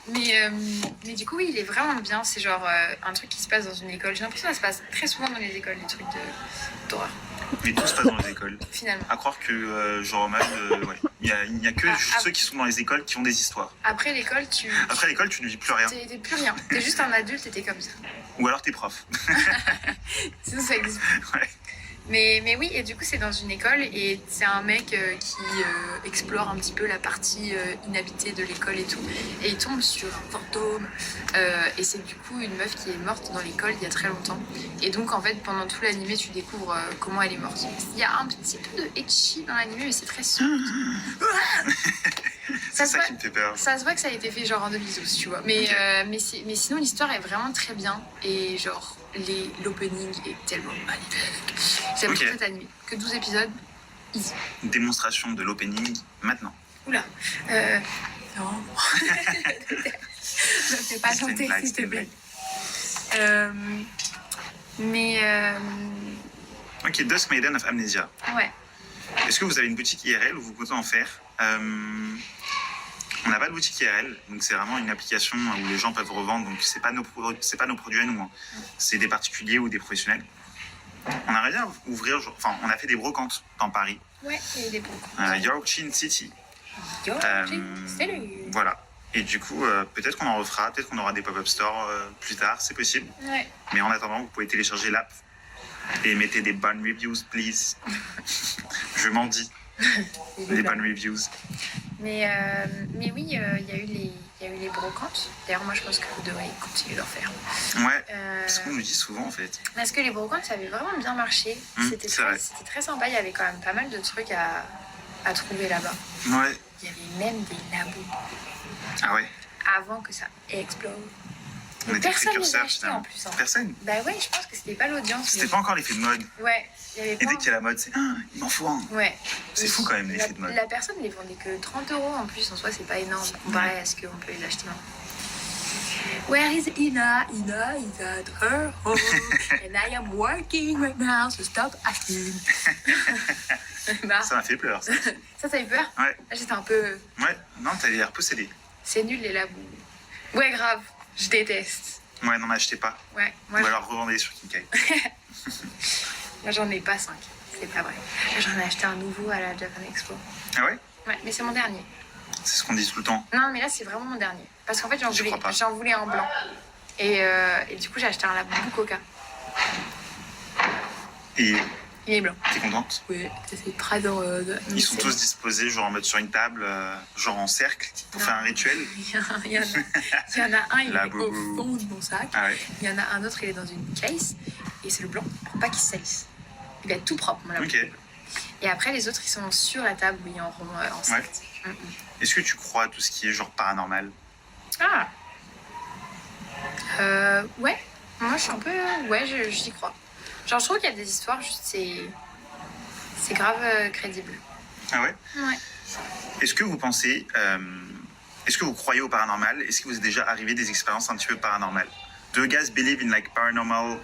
Speaker 2: mais du coup, oui, il est vraiment bien. C'est genre un truc qui se passe dans une école. J'ai l'impression que ça se passe très souvent dans les écoles, des trucs d'horreur.
Speaker 1: Mais tout se passe dans les écoles.
Speaker 2: Finalement.
Speaker 1: À croire que, genre, en mode, ouais. Il n'y a que ceux qui sont dans les écoles qui ont des histoires.
Speaker 2: Après l'école,
Speaker 1: Après l'école, tu ne vis plus rien.
Speaker 2: T'es plus rien. T'es juste un adulte et t'es comme ça.
Speaker 1: Ou alors t'es prof.
Speaker 2: Sinon, ça existe.
Speaker 1: Ouais.
Speaker 2: Mais oui, et du coup, c'est dans une école et c'est un mec qui explore un petit peu la partie inhabitée de l'école et tout. Et il tombe sur un fantôme. Et c'est du coup une meuf qui est morte dans l'école il y a très longtemps. Et donc, en fait, pendant tout l'animé, tu découvres comment elle est morte. Il y a un petit peu de etchi dans l'animé, mais c'est très soft.
Speaker 1: C'est ça qui me fait peur.
Speaker 2: Ça se voit que ça a été fait genre en 2012, tu vois. Mais sinon, l'histoire est vraiment très bien. Et genre, l'opening est tellement magnifique. J'aime trop cet anime. Que 12 épisodes, easy.
Speaker 1: Démonstration de l'opening maintenant.
Speaker 2: Oula. Non. Ne fais pas chanter, s'il te plaît.
Speaker 1: Ok, Dusk Maiden of Amnesia.
Speaker 2: Ouais.
Speaker 1: Est-ce que vous avez une boutique IRL ou vous comptez en faire? On n'a pas de boutique IRL, donc c'est vraiment une application où les gens peuvent revendre. Donc c'est pas nos produits à nous, hein. C'est des particuliers ou des professionnels. On aimerait bien ouvrir, enfin on a fait des brocantes dans Paris.
Speaker 2: Ouais, il y a des brocantes.
Speaker 1: Yorkshire City.
Speaker 2: Salut.
Speaker 1: Voilà. Et du coup, peut-être qu'on en refera, peut-être qu'on aura des pop-up stores plus tard, c'est possible.
Speaker 2: Ouais.
Speaker 1: Mais en attendant, vous pouvez télécharger l'app et mettez des bonnes reviews, please. Je m'en dis. Des bonnes reviews.
Speaker 2: Mais oui, il y a eu les brocantes. D'ailleurs, moi, je pense que vous devriez continuer d'en faire.
Speaker 1: Ouais, c'est ce qu'on nous dit souvent, en fait.
Speaker 2: Parce que les brocantes, ça avait vraiment bien marché. C'était très sympa. Il y avait quand même pas mal de trucs à trouver là-bas.
Speaker 1: Ouais.
Speaker 2: Il y avait même des labos.
Speaker 1: Ah ouais?
Speaker 2: Avant que ça explose.
Speaker 1: On
Speaker 2: Mais
Speaker 1: était
Speaker 2: personne ne les a
Speaker 1: précurseurs
Speaker 2: achetés
Speaker 1: finalement.
Speaker 2: en plus. Hein.
Speaker 1: Personne.
Speaker 2: Bah ouais, je pense que c'était pas l'audience.
Speaker 1: C'était pas encore l'effet de mode.
Speaker 2: Ouais, il y avait
Speaker 1: Et
Speaker 2: pas.
Speaker 1: dès qu'il y a la mode, c'est ah, il m'en faut un.
Speaker 2: Ouais.
Speaker 1: C'est fou quand même l'effet de mode.
Speaker 2: La personne les vendait que 30 € en plus, en soi, c'est pas énorme comparé à ce qu'on peut les acheter maintenant. Where is Ina? Ina is at her home and I am working right now, so stop asking. Bah,
Speaker 1: Ça m'a fait peur. Ça.
Speaker 2: ça t'a eu peur?
Speaker 1: Ouais.
Speaker 2: Là, j'étais un peu.
Speaker 1: Ouais. Non, t'avais l'air possédé.
Speaker 2: C'est nul les labos. Ouais, grave, je déteste.
Speaker 1: Ouais, non, m'achetez pas.
Speaker 2: Ouais, moi,
Speaker 1: Ou alors revendez sur Kinkai.
Speaker 2: moi j'en ai pas 5. C'est pas vrai. Là, j'en ai acheté un nouveau à la Japan Expo.
Speaker 1: Ah ouais?
Speaker 2: Ouais, mais c'est mon dernier.
Speaker 1: C'est ce qu'on dit tout le temps.
Speaker 2: Non, mais là, c'est vraiment mon dernier. Parce qu'en fait,
Speaker 1: J'y crois pas.
Speaker 2: j'en voulais un blanc. Et du coup, j'ai acheté un Labo Coca.
Speaker 1: Et
Speaker 2: Il est blanc.
Speaker 1: t'es contente?
Speaker 2: Oui, c'est très heureuse.
Speaker 1: Ils sont tous disposés, genre en mode sur une table, genre en cercle, pour
Speaker 2: Non.
Speaker 1: faire un rituel.
Speaker 2: Il y en a un, il
Speaker 1: La
Speaker 2: est
Speaker 1: boubou.
Speaker 2: au fond de mon sac.
Speaker 1: Ah ouais?
Speaker 2: Il y en a un autre, il est dans une case. Et c'est le blanc, pour pas qu'il se salisse. Il va être tout propre, mon Labo.
Speaker 1: Ok.
Speaker 2: Et après, les autres, ils sont sur la table, oui, en rond, en cercle.
Speaker 1: Est-ce que tu crois à tout ce qui est genre paranormal?
Speaker 2: Ah ouais. Moi, je suis un peu... Ouais, j'y crois. Genre, je trouve qu'il y a des histoires, juste, c'est grave crédible.
Speaker 1: Ah ouais?
Speaker 2: Ouais.
Speaker 1: Est-ce que vous pensez... est-ce que vous croyez au paranormal? Est-ce que vous êtes déjà arrivé des expériences un petit peu paranormales? Do you guys believe in like paranormal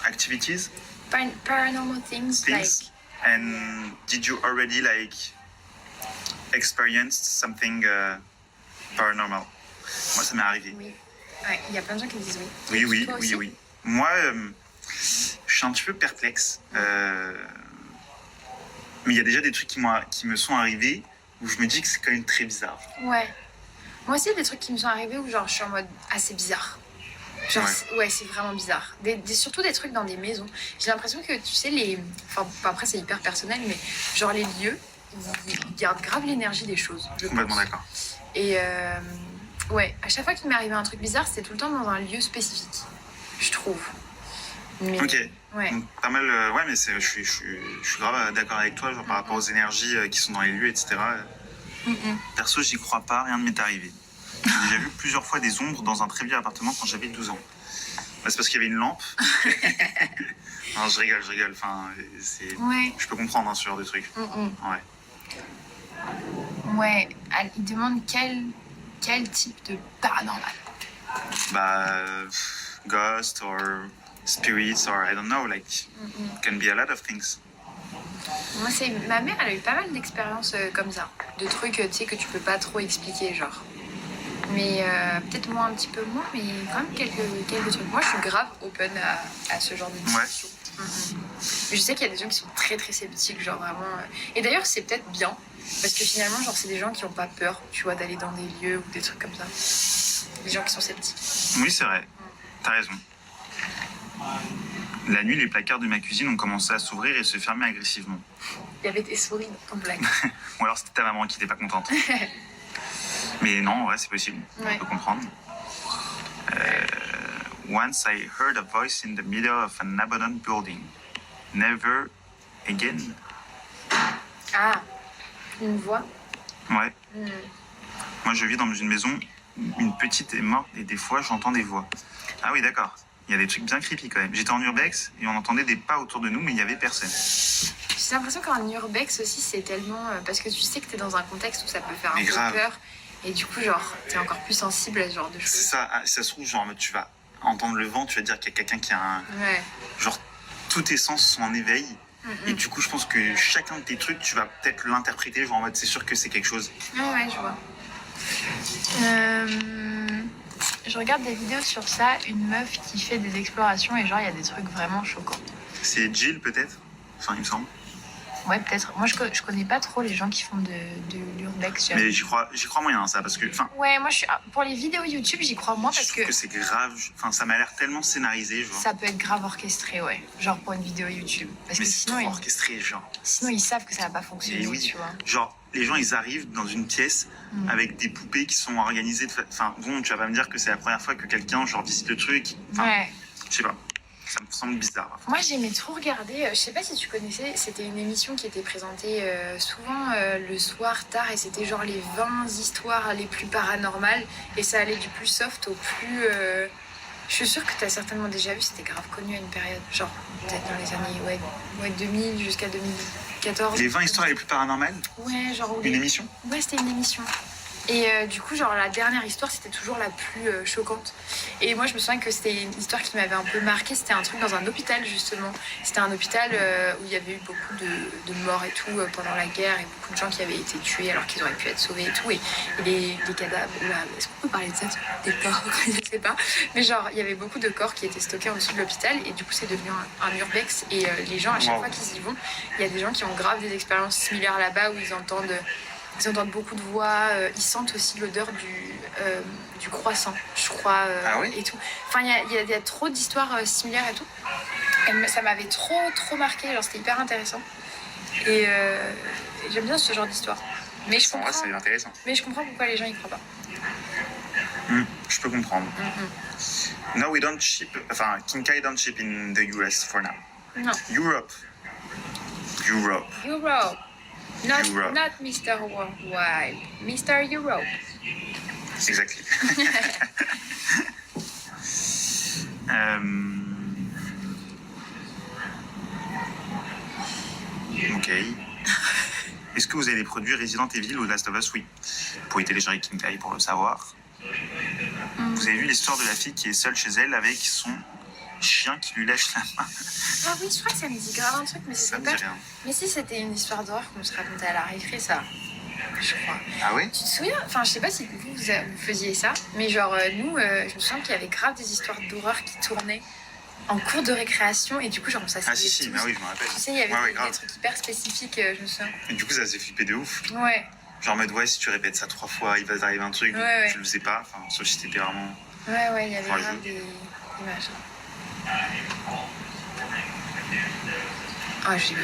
Speaker 1: activities?
Speaker 2: Paranormal things, like...
Speaker 1: And did you already like experienced something paranormal? Moi, ça m'est arrivé.
Speaker 2: Oui. Ouais, il y a plein de gens qui me disent oui.
Speaker 1: Oui, oui,
Speaker 2: Toi
Speaker 1: oui,
Speaker 2: aussi?
Speaker 1: oui. Moi, je suis un petit peu perplexe. Mais il y a déjà des trucs qui me sont arrivés où je me dis que c'est quand même très bizarre.
Speaker 2: Ouais. Moi aussi, il y a des trucs qui me sont arrivés où genre, je suis en mode assez bizarre. Genre,
Speaker 1: Ouais.
Speaker 2: c'est vraiment bizarre. Surtout des trucs dans des maisons. J'ai l'impression que, tu sais, Enfin, après, c'est hyper personnel, mais genre les lieux, ils gardent grave l'énergie des choses. Je
Speaker 1: Complètement
Speaker 2: pense.
Speaker 1: d'accord.
Speaker 2: Et ouais, à chaque fois qu'il m'est arrivé un truc bizarre, c'était tout le temps dans un lieu spécifique, je trouve. Mais,
Speaker 1: Ok.
Speaker 2: ouais.
Speaker 1: Donc, pas mal. Ouais, mais je suis grave d'accord avec toi, genre par rapport aux énergies qui sont dans les lieux, etc. Perso, j'y crois pas, rien ne m'est arrivé. J'ai déjà vu plusieurs fois des ombres dans un très vieux appartement quand j'avais 12 ans. Bah, c'est parce qu'il y avait une lampe. Non, je rigole. Enfin,
Speaker 2: Ouais.
Speaker 1: je peux comprendre hein, ce genre de truc. Ouais.
Speaker 2: Ouais. Il demande quel type de paranormal.
Speaker 1: Bah, ghost or spirits or I don't know, like, can be a lot of things.
Speaker 2: Moi, ma mère, elle a eu pas mal d'expériences comme ça. De trucs, tu sais, que tu peux pas trop expliquer, genre. Mais peut-être moi un petit peu moins, mais quand même quelques trucs. Moi, je suis grave open à ce genre de discussion. Mais je sais qu'il y a des gens qui sont très très sceptiques, genre vraiment. Et d'ailleurs, c'est peut-être bien, parce que finalement, genre, c'est des gens qui ont pas peur, tu vois, d'aller dans des lieux ou des trucs comme ça. Les gens qui sont sceptiques.
Speaker 1: Oui, c'est vrai. T'as raison. La nuit, les placards de ma cuisine ont commencé à s'ouvrir et se fermer agressivement.
Speaker 2: Il y avait des souris dans ton blague.
Speaker 1: Ou alors c'était ta maman qui n'était pas contente. Mais non, en vrai, c'est possible.
Speaker 2: Ouais.
Speaker 1: On peut comprendre. Once I heard a voice in the middle of an abandoned building. Never again.
Speaker 2: Ah, une voix.
Speaker 1: Ouais. Moi, je vis dans une maison où une petite est morte et des fois, j'entends des voix. Ah oui, d'accord. Il y a des trucs bien creepy quand même. J'étais en urbex et on entendait des pas autour de nous, mais il n'y avait personne.
Speaker 2: J'ai l'impression qu'en urbex aussi, c'est tellement... parce que tu sais que t'es dans un contexte où ça peut faire un
Speaker 1: Mais
Speaker 2: peu
Speaker 1: grave.
Speaker 2: peur. Et du coup, genre, t'es encore plus sensible à ce genre de
Speaker 1: C'est
Speaker 2: choses.
Speaker 1: ça, ah, ça se trouve, genre, tu vas entendre le vent, tu vas dire qu'il y a quelqu'un qui a un...
Speaker 2: Ouais.
Speaker 1: Genre, tous tes sens sont en éveil. Et du coup, je pense que chacun de tes trucs, tu vas peut-être l'interpréter, genre en mode, c'est sûr que c'est quelque chose.
Speaker 2: Ouais, je vois. Je regarde des vidéos sur ça, une meuf qui fait des explorations et genre, il y a des trucs vraiment choquants.
Speaker 1: C'est Jill, peut-être? Enfin, il me semble.
Speaker 2: Ouais, peut-être. Moi, je connais pas trop les gens qui font de l'urbex.
Speaker 1: Mais j'y crois moyen, ça, parce que... Enfin,
Speaker 2: Ouais, moi, pour les vidéos YouTube, j'y crois moins
Speaker 1: je
Speaker 2: parce
Speaker 1: trouve que c'est grave... Enfin, ça m'a l'air tellement scénarisé, genre.
Speaker 2: ça peut être grave orchestré, ouais. Genre pour une vidéo YouTube. Parce
Speaker 1: Mais
Speaker 2: que
Speaker 1: c'est
Speaker 2: sinon,
Speaker 1: trop orchestré, genre.
Speaker 2: ils savent que ça va pas fonctionner,
Speaker 1: Et oui.
Speaker 2: tu vois.
Speaker 1: Genre, les gens, ils arrivent dans une pièce avec des poupées qui sont organisées Enfin, bon, tu vas pas me dire que c'est la première fois que quelqu'un, genre, visite le truc. Enfin,
Speaker 2: Ouais.
Speaker 1: je sais pas. Ça me semble bizarre.
Speaker 2: Moi, j'aimais trop regarder, je sais pas si tu connaissais, c'était une émission qui était présentée souvent le soir tard et c'était genre les 20 histoires les plus paranormales et ça allait du plus soft au plus Je suis sûre que t'as certainement déjà vu, c'était grave connu à une période. Genre, peut-être dans les années 2000 jusqu'à 2014.
Speaker 1: Les 20 histoires les plus paranormales?
Speaker 2: Ouais, genre...
Speaker 1: Une émission?
Speaker 2: Ouais, c'était une émission. Et du coup, genre, la dernière histoire, c'était toujours la plus choquante. Et moi, je me souviens que c'était une histoire qui m'avait un peu marquée. C'était un truc dans un hôpital, justement. C'était un hôpital où il y avait eu beaucoup de morts et tout pendant la guerre, et beaucoup de gens qui avaient été tués alors qu'ils auraient pu être sauvés et tout. Et les cadavres... Là, est-ce qu'on peut parler de ça? Des corps, je sais pas. Mais genre, il y avait beaucoup de corps qui étaient stockés en dessous de l'hôpital. Et du coup, c'est devenu un urbex. Et les gens, à chaque fois qu'ils y vont, il y a des gens qui ont grave des expériences similaires là-bas où ils entendent beaucoup de voix, ils sentent aussi l'odeur du croissant, je crois,
Speaker 1: Ah oui?
Speaker 2: et tout. Enfin, il y a trop d'histoires similaires et tout. Et ça m'avait trop marqué, genre c'était hyper intéressant. Et j'aime bien ce genre d'histoire. Mais je
Speaker 1: En vrai,
Speaker 2: comprends,
Speaker 1: c'est intéressant.
Speaker 2: mais je comprends pourquoi les gens y croient pas.
Speaker 1: Je peux comprendre. No, we don't ship. Enfin, Kinkai don't ship in the US for now.
Speaker 2: Non.
Speaker 1: Europe.
Speaker 2: Europe.
Speaker 1: Europe.
Speaker 2: Not Mr. Worldwide. Mr. Europe.
Speaker 1: Exactly. Ok. Est-ce que vous avez des produits Resident Evil ou Last of Us? Oui. Vous pouvez télécharger Kinkai pour le savoir. Vous avez vu l'histoire de la fille qui est seule chez elle avec son chien qui lui lèche la main?
Speaker 2: Ah oui, je crois que ça me dit grave un truc, mais
Speaker 1: Ça
Speaker 2: c'était
Speaker 1: me
Speaker 2: pas...
Speaker 1: dit rien.
Speaker 2: Mais si, c'était une histoire d'horreur qu'on se racontait à la récré, ça. Je crois.
Speaker 1: Ah oui?
Speaker 2: Tu te souviens? Enfin, je sais pas si vous faisiez ça, mais genre, nous, je me souviens qu'il y avait grave des histoires d'horreur qui tournaient en cours de récréation, et du coup, genre, on s'asseyait
Speaker 1: Ah si, bah oui, je me rappelle.
Speaker 2: Tu sais, il y avait
Speaker 1: Ouais,
Speaker 2: des
Speaker 1: grave.
Speaker 2: trucs hyper spécifiques, je me souviens.
Speaker 1: Et du coup, ça s'est flippé de ouf.
Speaker 2: Ouais,
Speaker 1: Genre en mode, ouais, si tu répètes ça 3 fois, il va t'arriver un truc.
Speaker 2: Ouais.
Speaker 1: Tu le faisais pas. Enfin, sauf si t'étais vraiment.
Speaker 2: il y avait
Speaker 1: Enfin,
Speaker 2: grave
Speaker 1: je-
Speaker 2: des images. Ah, j'ai...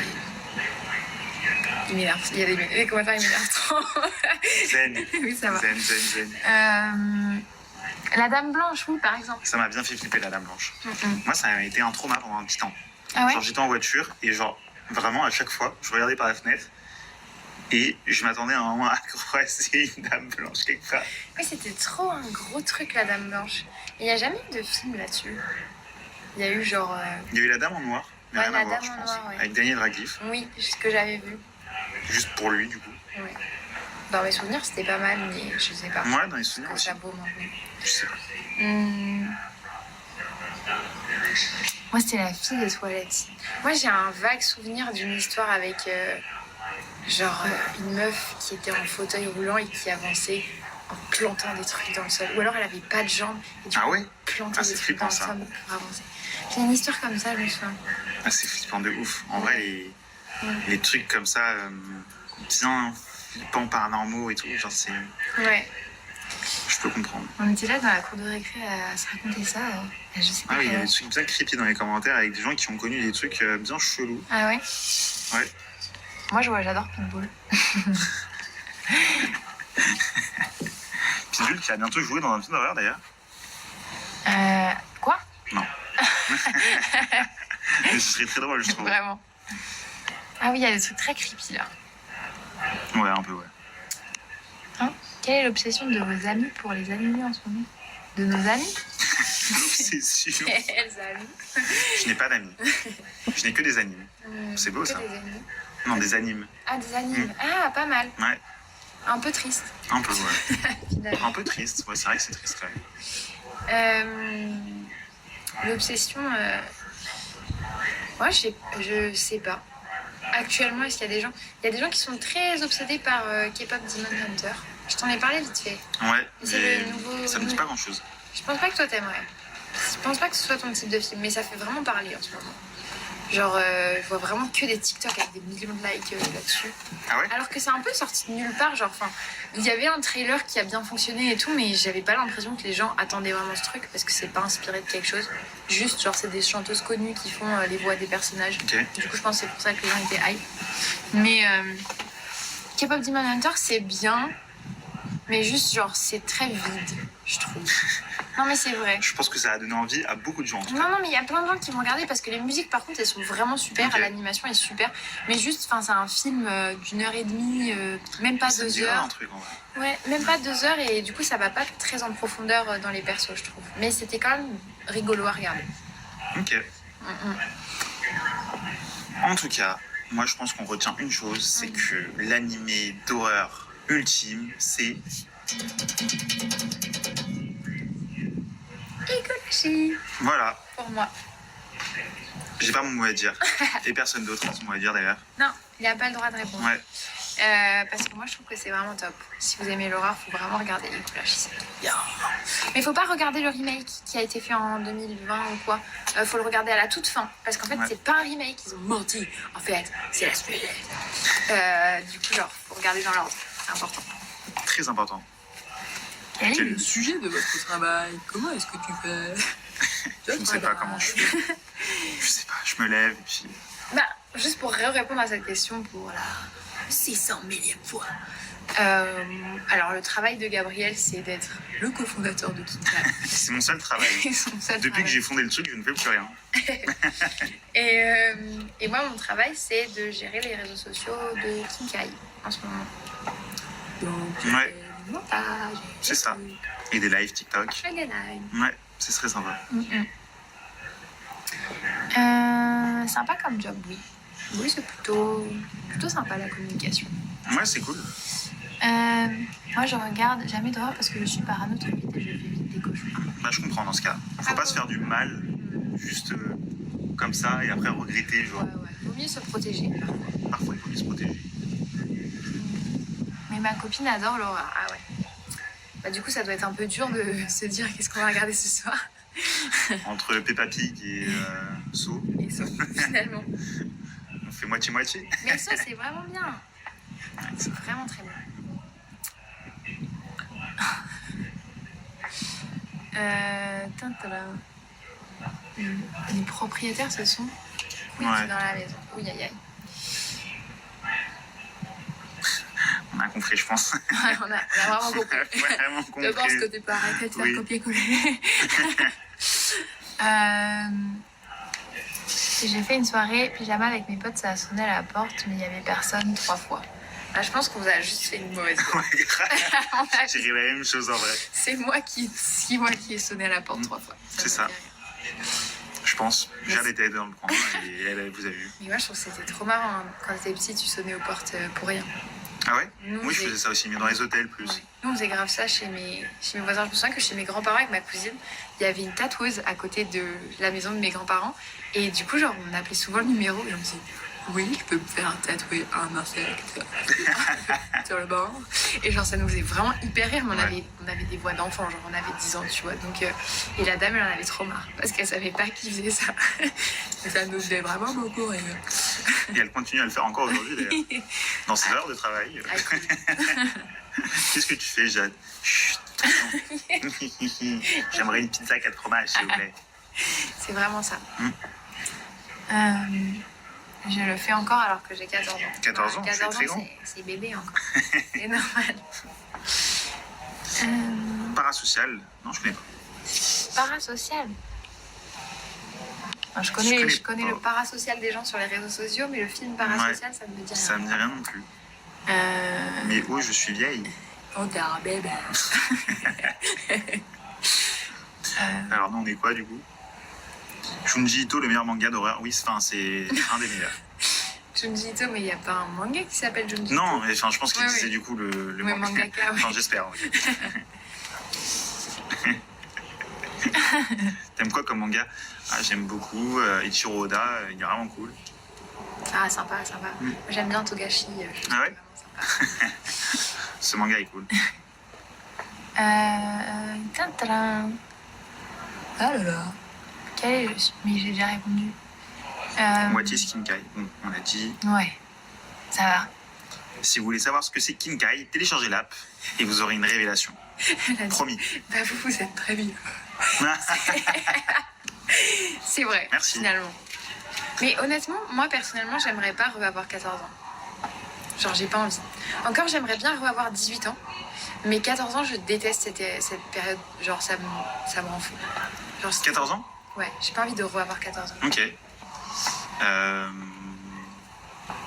Speaker 2: Il m'énerve. Il y a des commentaires, il m'énerve trop.
Speaker 1: Zen.
Speaker 2: Oui, ça va.
Speaker 1: Zen.
Speaker 2: La Dame Blanche, oui, par exemple.
Speaker 1: Ça m'a bien fait flipper la Dame Blanche. Moi, ça a été un trauma pendant un petit temps.
Speaker 2: Ah ouais?
Speaker 1: Genre, j'étais en voiture et genre, vraiment, à chaque fois, je regardais par la fenêtre et je m'attendais à un moment à croiser une Dame Blanche quelque part.
Speaker 2: Oui, c'était trop un gros truc, la Dame Blanche. Il n'y a jamais eu de film là-dessus. Il y a eu genre...
Speaker 1: Il y a eu la Dame en noir, mais
Speaker 2: Ouais,
Speaker 1: rien
Speaker 2: la
Speaker 1: à voir,
Speaker 2: Dame
Speaker 1: je
Speaker 2: en
Speaker 1: pense.
Speaker 2: noir, ouais.
Speaker 1: Avec Daniel Radcliffe,
Speaker 2: Oui, c'est ce que j'avais vu.
Speaker 1: juste pour lui, du coup.
Speaker 2: Ouais. Dans mes souvenirs, c'était pas mal, mais je sais pas.
Speaker 1: Moi, dans les souvenirs
Speaker 2: Quand
Speaker 1: aussi.
Speaker 2: ça vaut maintenant.
Speaker 1: Je sais pas.
Speaker 2: Moi, c'était la fille des toilettes. Moi, j'ai un vague souvenir d'une histoire avec une meuf qui était en fauteuil roulant et qui avançait en plantant des trucs dans le sol. Ou alors elle avait pas de jambes et du
Speaker 1: Ah
Speaker 2: coup,
Speaker 1: ouais?
Speaker 2: plantait
Speaker 1: Ah,
Speaker 2: des
Speaker 1: c'est
Speaker 2: trucs dans le
Speaker 1: flippant, ça.
Speaker 2: sol pour avancer. J'ai une histoire comme ça, je me souviens.
Speaker 1: Ah, c'est flippant de ouf. En vrai, les trucs comme ça, bien flippants, paranormaux et tout, genre, c'est.
Speaker 2: Ouais.
Speaker 1: Je peux comprendre.
Speaker 2: On était là dans la cour de récré à se raconter ça. Je sais pas.
Speaker 1: Ah oui, il y a
Speaker 2: comment.
Speaker 1: des trucs bien creepy dans les commentaires avec des gens qui ont connu des trucs bien chelous.
Speaker 2: Ah ouais?
Speaker 1: Ouais.
Speaker 2: Moi, j'adore Pitbull.
Speaker 1: Pitbull qui a bientôt joué dans un film d'horreur d'ailleurs.
Speaker 2: Quoi?
Speaker 1: Non. Mais ce serait très drôle, je trouve.
Speaker 2: Vraiment. Ah oui, il y a des trucs très creepy là.
Speaker 1: Ouais, un peu, ouais.
Speaker 2: Hein? Quelle est l'obsession de vos amis pour les animés en ce moment? De nos amis?
Speaker 1: L'obsession.
Speaker 2: Quels amis?
Speaker 1: Je n'ai pas d'amis. Je n'ai que des animes. C'est beau,
Speaker 2: Que
Speaker 1: ça.
Speaker 2: des animés.
Speaker 1: Non, des animes.
Speaker 2: Ah, des animes. Ah, pas mal.
Speaker 1: Ouais,
Speaker 2: Un peu triste,
Speaker 1: un peu, ouais.
Speaker 2: finalement.
Speaker 1: Un peu triste. Ouais, c'est vrai que c'est triste quand même.
Speaker 2: L'obsession... Moi, je sais pas. Actuellement, est-ce qu'il y a des gens... Il y a des gens qui sont très obsédés par K-pop Demon Hunter. Je t'en ai parlé vite fait.
Speaker 1: Ouais,
Speaker 2: C'est
Speaker 1: mais
Speaker 2: le nouveau-
Speaker 1: ça me dit pas grand chose.
Speaker 2: Je pense pas que toi t'aimerais. Je pense pas que ce soit ton type de film, mais ça fait vraiment parler en ce moment. Genre, je vois vraiment que des TikTok avec des millions de likes là-dessus.
Speaker 1: Ah ouais?
Speaker 2: Alors que c'est un peu sorti de nulle part, genre, enfin, il y avait un trailer qui a bien fonctionné et tout, mais j'avais pas l'impression que les gens attendaient vraiment ce truc parce que c'est pas inspiré de quelque chose. Juste, genre, c'est des chanteuses connues qui font les voix des personnages.
Speaker 1: Ok.
Speaker 2: Du coup, je pense que c'est pour ça que les gens étaient hype. Mais K-pop Demon Hunter, c'est bien. Mais juste, genre, c'est très vide, je trouve. Non, mais c'est vrai.
Speaker 1: Je pense que ça a donné envie à beaucoup de gens. En tout cas.
Speaker 2: Non, mais il y a plein de gens qui vont regarder parce que les musiques, par contre, elles sont vraiment super.
Speaker 1: Ok.
Speaker 2: L'animation est super. Mais juste, c'est un film d'1 heure et demie, même pas
Speaker 1: Ça me
Speaker 2: 2
Speaker 1: dirait
Speaker 2: heures.
Speaker 1: un truc, en vrai.
Speaker 2: Ouais, même pas 2 heures. Et du coup, ça va pas très en profondeur dans les persos, je trouve. Mais c'était quand même rigolo à regarder.
Speaker 1: Ok. En tout cas, moi je pense qu'on retient une chose, c'est que l'animé d'horreur ultime, c'est
Speaker 2: Higurashi,
Speaker 1: voilà.
Speaker 2: pour moi.
Speaker 1: J'ai pas mon mot à dire. Et personne d'autre a son mot à dire d'ailleurs.
Speaker 2: Non, il a pas le droit de répondre.
Speaker 1: Ouais.
Speaker 2: Parce que moi, je trouve que c'est vraiment top. Si vous aimez l'horreur, faut vraiment regarder Higurashi, c'est bien. Mais faut pas regarder le remake qui a été fait en 2020 ou quoi. Faut le regarder à la toute fin. Parce qu'en fait,
Speaker 1: Ouais.
Speaker 2: c'est pas un remake, ils ont menti. En fait, c'est la suite. Du coup, genre, faut regarder dans l'ordre. C'est important.
Speaker 1: Très important.
Speaker 3: Quel est
Speaker 1: Quel-
Speaker 3: le sujet de votre travail? Comment est-ce que tu fais?
Speaker 1: Je ne sais pas comment je fais. Je sais pas, je me lève et puis.
Speaker 2: Bah, juste pour répondre à cette question pour la
Speaker 3: 600 millième fois.
Speaker 2: alors, le travail de Gabriel, c'est d'être le cofondateur de Kinka.
Speaker 1: C'est mon seul travail. Depuis que j'ai fondé le truc, je ne fais plus rien.
Speaker 2: Et moi, mon travail, c'est de gérer les réseaux sociaux de Kinkai en ce moment.
Speaker 3: Donc,
Speaker 1: Ouais.
Speaker 3: le montage,
Speaker 1: C'est ça. Et des lives TikTok.
Speaker 2: Je fais des lives.
Speaker 1: Ouais, c'est très sympa.
Speaker 2: Sympa comme job, oui. Oui, c'est plutôt sympa la communication.
Speaker 1: Ouais, c'est cool.
Speaker 2: Moi, je regarde jamais d'horreur parce que je suis parano très vite et je fais vite des cauchemars.
Speaker 1: Bah, je comprends dans ce cas. Faut pas se faire du mal, juste comme ça, et après regretter. Genre,
Speaker 2: Ouais. Vaut mieux se protéger.
Speaker 1: parfois il faut mieux se protéger.
Speaker 2: Mais ma copine adore l'horreur. Ah ouais. Bah, du coup, ça doit être un peu dur de se dire qu'est-ce qu'on va regarder ce soir.
Speaker 1: Entre Peppa Pig et So,
Speaker 2: Et ça, finalement.
Speaker 1: on fait moitié-moitié.
Speaker 2: Mais ça, c'est vraiment bien. C'est vraiment très bien. Tintalin. Les propriétaires, ce sont oui,
Speaker 1: Ouais.
Speaker 2: c'est dans la maison. Oui, aïe.
Speaker 1: On a compris, je pense.
Speaker 2: on a vraiment compris.
Speaker 1: Vraiment compris.
Speaker 2: Je pense que tu peux arrêter de faire
Speaker 1: Oui.
Speaker 2: copier-coller. J'ai fait une soirée pyjama avec mes potes, ça a sonné à la porte, mais il n'y avait personne 3 fois. Là, je pense qu'on vous a juste fait une mauvaise
Speaker 1: Ouais, grave.
Speaker 2: On a-
Speaker 1: J'ai dit la même chose en vrai.
Speaker 2: C'est moi qui ai sonné à la porte 3 fois.
Speaker 1: C'est
Speaker 2: m'a
Speaker 1: ça.
Speaker 2: fait rire.
Speaker 1: Je pense. Jade était dans le coin et elle vous a vu.
Speaker 2: Mais moi, je trouve que c'était trop marrant. Hein. Quand t'étais petit, tu sonnais aux portes pour rien.
Speaker 1: Ah ouais?
Speaker 2: Nous,
Speaker 1: Oui, je
Speaker 2: on
Speaker 1: faisais ça aussi, mais dans les hôtels plus.
Speaker 2: Ouais. Nous, on faisait grave ça chez mes voisins. Je me souviens que chez mes grands-parents, avec ma cousine, il y avait une tatoueuse à côté de la maison de mes grands-parents. Et du coup, genre, on appelait souvent le numéro et on me disait oui, je peux me faire tatouer un insecte sur le bord. Et genre, ça nous faisait vraiment hyper rire. Mais on avait des voix d'enfants, genre, on avait 10 ans, tu vois. Donc, et la dame, elle en avait trop marre parce qu'elle savait pas qui faisait ça. Et ça nous faisait vraiment beaucoup rire.
Speaker 1: Et elle continue à le faire encore aujourd'hui d'ailleurs. Dans ses heures de travail.
Speaker 2: Ah, cool.
Speaker 1: Qu'est-ce que tu fais, Jade? Chut. J'aimerais une pizza 4 fromages, s'il vous plaît.
Speaker 2: C'est vraiment ça. Je le fais encore alors que j'ai 14 ans.
Speaker 1: 14 ans, c'est très grand.
Speaker 2: C'est bébé encore. C'est normal.
Speaker 1: Parasocial? Non, je connais pas.
Speaker 2: Parasocial. Enfin, je connais
Speaker 1: pas.
Speaker 2: le parasocial des gens sur les réseaux sociaux, mais le film parasocial, ça ne me dit rien.
Speaker 1: Ça me dit rien non plus. Mais oh, je suis vieille.
Speaker 3: Oh, t'es un bébé.
Speaker 1: Alors, nous, on est quoi du coup? Junji Ito, le meilleur manga d'horreur. Oui, c'est un des meilleurs.
Speaker 2: Junji Ito, mais il n'y a pas un manga qui s'appelle Junji Ito.
Speaker 1: Non, mais enfin, je pense qu'il
Speaker 2: Ouais,
Speaker 1: disait
Speaker 2: ouais.
Speaker 1: du coup le
Speaker 2: Ouais, mangaka, ouais.
Speaker 1: Enfin, j'espère. Oui. T'aimes quoi comme manga? J'aime beaucoup Ichiro Oda, il est vraiment cool.
Speaker 2: Ah, sympa. Moi, j'aime bien Togashi. Je trouve
Speaker 1: Ah ouais?
Speaker 2: vraiment sympa.
Speaker 1: Ce manga est cool.
Speaker 2: Tintalin.
Speaker 3: Ah là là.
Speaker 2: Mais j'ai déjà répondu.
Speaker 1: Moitié Kinkai. Bon, on a dit.
Speaker 2: Ouais, ça va.
Speaker 1: Si vous voulez savoir ce que c'est Kinkai, téléchargez l'app et vous aurez une révélation.
Speaker 2: Elle a dit,
Speaker 1: Promis.
Speaker 2: bah vous êtes très bien. C'est vrai,
Speaker 1: Merci.
Speaker 2: finalement. Mais honnêtement, moi personnellement, j'aimerais pas avoir 14 ans. Genre, j'ai pas envie. Encore, j'aimerais bien avoir 18 ans. Mais 14 ans, je déteste cette période. Genre, ça me rend fou. Genre,
Speaker 1: 14 ans?
Speaker 2: Ouais, j'ai pas envie de revoir 14 ans.
Speaker 1: Ok.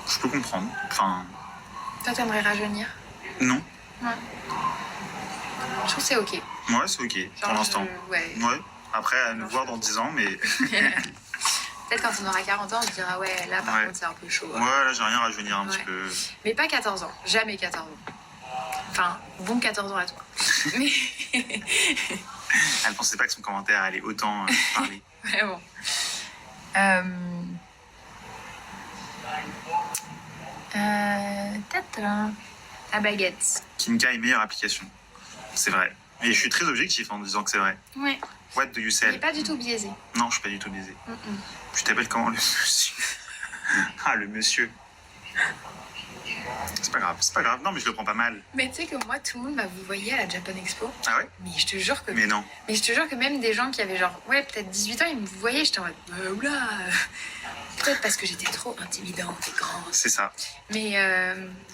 Speaker 1: Je peux comprendre. Enfin,
Speaker 2: Toi, t'aimerais rajeunir?
Speaker 1: non.
Speaker 2: Ouais. Je trouve que c'est ok.
Speaker 1: Ouais, c'est ok pour
Speaker 2: Genre,
Speaker 1: l'instant.
Speaker 2: Ouais.
Speaker 1: Ouais. Après, à nous voir dans 10 ans, mais.
Speaker 2: Peut-être quand on aura 40 ans, on se dira ouais, là par
Speaker 1: Ouais.
Speaker 2: contre c'est un peu chaud.
Speaker 1: Ouais, là, j'ai rien à rajeunir un
Speaker 2: Ouais.
Speaker 1: petit peu.
Speaker 2: Mais pas 14 ans, jamais 14 ans. Enfin, bon 14 ans à toi. Mais
Speaker 1: Elle pensait pas que son commentaire allait autant parler.
Speaker 2: vraiment. La baguette.
Speaker 1: Kinka est meilleure application. C'est vrai. Et je suis très objectif en disant que c'est vrai.
Speaker 2: Ouais.
Speaker 1: What do you
Speaker 2: Il
Speaker 1: say?
Speaker 2: n'est pas du tout biaisé.
Speaker 1: Non, je suis pas du tout biaisé.
Speaker 2: Mm-mm.
Speaker 1: Tu t'appelles comment, le monsieur? Ah, le monsieur. C'est pas grave, c'est pas grave. Non, mais je le prends pas mal.
Speaker 2: Mais tu sais que moi, tout le monde m'a vous voyez à la Japan Expo.
Speaker 1: Ah ouais?
Speaker 2: Mais je te jure que.
Speaker 1: Mais non.
Speaker 2: Mais je te jure que même des gens qui avaient genre, ouais, peut-être 18 ans, ils me voyaient, j'étais en mode, oula. Peut-être parce que j'étais trop intimidante et grande.
Speaker 1: C'est ça.
Speaker 2: Mais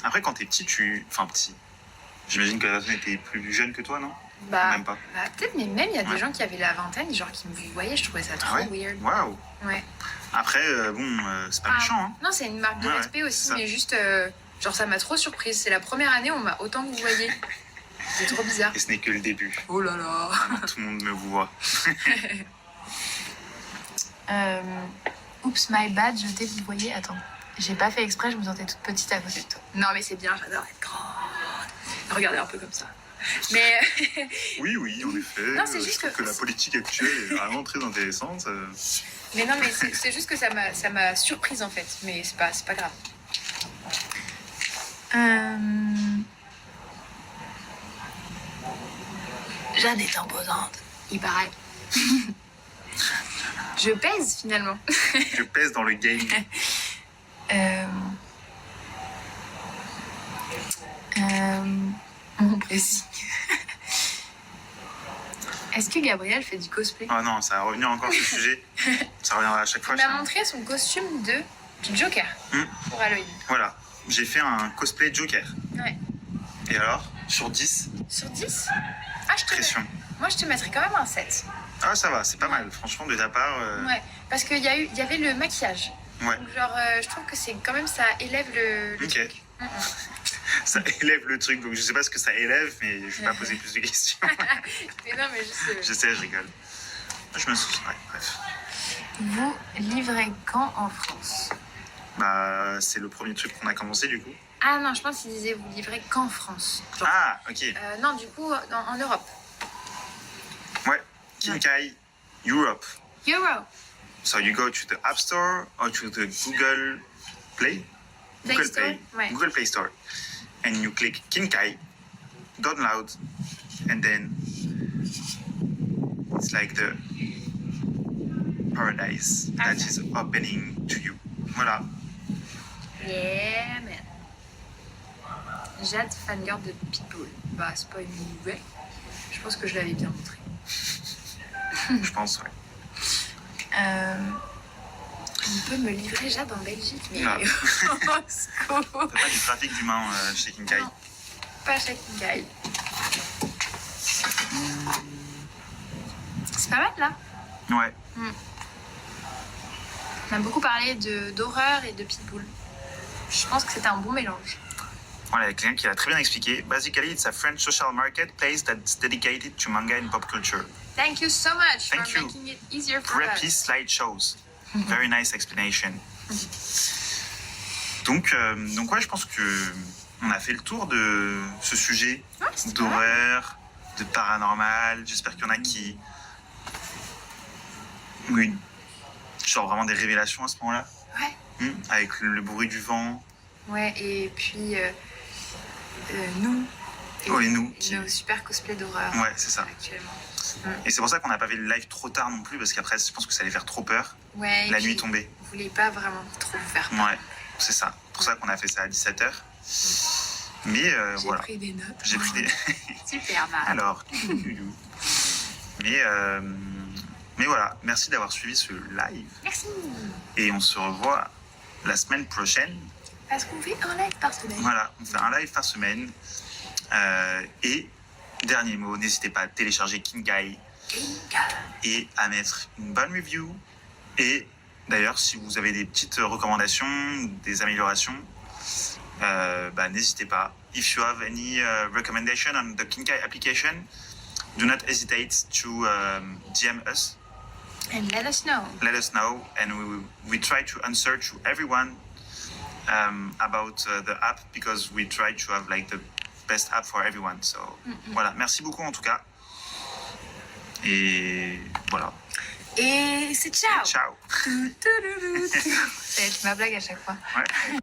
Speaker 1: Après, quand t'es petit, Enfin, petit. J'imagine que la personne était plus jeune que toi, non?
Speaker 2: bah,
Speaker 1: Même pas.
Speaker 2: bah, peut-être, mais même il y a des
Speaker 1: Ouais.
Speaker 2: gens qui avaient la vingtaine, genre qui me voyaient, je trouvais ça trop
Speaker 1: Ah ouais?
Speaker 2: weird.
Speaker 1: Waouh.
Speaker 2: Ouais.
Speaker 1: Après, c'est pas
Speaker 2: Ah,
Speaker 1: méchant, hein.
Speaker 2: Non, c'est une marque de
Speaker 1: Ouais,
Speaker 2: respect
Speaker 1: c'est
Speaker 2: aussi,
Speaker 1: ça.
Speaker 2: mais juste, genre ça m'a trop surprise. C'est la première année où on m'a autant vous voyez. C'est trop bizarre.
Speaker 1: Et ce n'est que le début.
Speaker 2: Oh là là.
Speaker 1: Vraiment, tout le monde me voit.
Speaker 2: Oups, my bad, je t'ai vous voyez. Attends, j'ai pas fait exprès, je me sentais toute petite à côté de toi. Non, mais c'est bien, j'adore être grande. Regardez un peu comme ça. Mais
Speaker 1: Oui, en effet.
Speaker 2: Non, c'est
Speaker 1: Je
Speaker 2: juste
Speaker 1: trouve
Speaker 2: que-
Speaker 1: que la politique actuelle est vraiment très intéressante.
Speaker 2: Mais non, mais c'est juste que ça m'a surprise en fait. Mais c'est pas grave. Jeanne est imposante. Il paraît. Je pèse finalement.
Speaker 1: Je pèse dans le game.
Speaker 2: Mon pressing. Est-ce que Gabriel fait du cosplay?
Speaker 1: Ah non, ça va revenir encore ce sujet. Ça reviendra à chaque fois.
Speaker 2: Il m'a
Speaker 1: ça.
Speaker 2: montré son costume du Joker
Speaker 1: Hmm.
Speaker 2: pour Halloween.
Speaker 1: Voilà. J'ai fait un cosplay Joker.
Speaker 2: Ouais.
Speaker 1: Et alors, sur 10,
Speaker 2: Sur 10? Ah,
Speaker 1: pression.
Speaker 2: moi, je te mettrais quand même un 7.
Speaker 1: Ah, ça va, c'est pas mal. Franchement, de ta part.
Speaker 2: Ouais, parce qu'il y avait le maquillage.
Speaker 1: Ouais.
Speaker 2: Donc, genre, je trouve que c'est quand même, ça élève le
Speaker 1: Ok.
Speaker 2: truc.
Speaker 1: Ça élève le truc, donc je sais pas ce que ça élève, mais je vais pas poser plus de questions.
Speaker 2: Mais non, mais juste...
Speaker 1: Je sais, je rigole. Je me soucie. Ouais, bref.
Speaker 2: Vous livrez quand en France?
Speaker 1: Bah, c'est le premier truc qu'on a commencé du coup.
Speaker 2: Ah non, je pense qu'il disait vous livrez qu'en France. Genre,
Speaker 1: Ah, ok.
Speaker 2: non, du coup, en Europe.
Speaker 1: Ouais. Kinkai, Europe.
Speaker 2: Euro.
Speaker 1: So you go to the App Store or to the Google Play?
Speaker 2: Play
Speaker 1: Google
Speaker 2: Store?
Speaker 1: Play.
Speaker 2: Ouais.
Speaker 1: Google Play Store. And you click Kinkai, download, and then it's like the paradise that is opening to you. Voilà.
Speaker 2: Yeah, man. Jade, fangirl de Pitbull. Bah, c'est pas une nouvelle. Je pense que je l'avais bien montré.
Speaker 1: Je pense, ouais.
Speaker 2: On peut me livrer Jade en Belgique, mais...
Speaker 1: Ah.
Speaker 2: Au secours.
Speaker 1: T'as pas du trafic d'humains chez Kinkai.
Speaker 2: Non. Pas chaque guy. C'est pas mal, là.
Speaker 1: Ouais.
Speaker 2: On a beaucoup parlé d'horreur et de Pitbull. Je pense que c'était un bon mélange.
Speaker 1: Voilà, il y a quelqu'un qui l'a très bien expliqué. Basically, it's a French social marketplace that's dedicated to manga and pop culture.
Speaker 2: Thank you so much
Speaker 1: Thank
Speaker 2: for
Speaker 1: you.
Speaker 2: making it easier for
Speaker 1: Preppy
Speaker 2: us.
Speaker 1: slideshows. Very nice explanation. Donc ouais, je pense que on a fait le tour de ce sujet
Speaker 2: Ouais, c'est pas mal.
Speaker 1: d'horreur, de paranormal. J'espère qu'il y en a qui oui, genre vraiment des révélations à ce moment-là.
Speaker 2: Ouais.
Speaker 1: Avec le bruit du vent.
Speaker 2: Ouais, et puis nous.
Speaker 1: Oh, et nous, qui-
Speaker 2: Nos super cosplays d'horreur
Speaker 1: Ouais, c'est ça.
Speaker 2: actuellement.
Speaker 1: Et c'est pour ça qu'on n'a pas fait le live trop tard non plus, parce qu'après, je pense que ça allait faire trop peur.
Speaker 2: Ouais, et
Speaker 1: La
Speaker 2: puis,
Speaker 1: nuit tombée.
Speaker 2: Vous voulez pas vraiment trop vous faire peur.
Speaker 1: Ouais, c'est ça. C'est pour ça qu'on a fait ça à 17h. Mais
Speaker 2: J'ai
Speaker 1: voilà.
Speaker 2: pris des notes.
Speaker 1: J'ai pris des.
Speaker 2: Super mal.
Speaker 1: Alors. mais voilà, merci d'avoir suivi ce live.
Speaker 2: Merci.
Speaker 1: Et on se revoit la semaine prochaine.
Speaker 2: Parce qu'on fait un live par semaine.
Speaker 1: Voilà, on fait un live par semaine. Et dernier mot, n'hésitez pas à télécharger Kinkai et à mettre une bonne review. Et d'ailleurs, si vous avez des petites recommandations, des améliorations, n'hésitez pas. If you have any recommendation on the Kinkai application, do not hesitate to DM us.
Speaker 2: And let us know.
Speaker 1: Let us know, and we try to answer to everyone about the app, because we try to have like the best app for everyone. So voilà, merci beaucoup en tout cas. Et voilà.
Speaker 2: Et c'est ciao.
Speaker 1: Ciao.
Speaker 2: Ça va être ma blague à chaque fois.
Speaker 1: Ouais.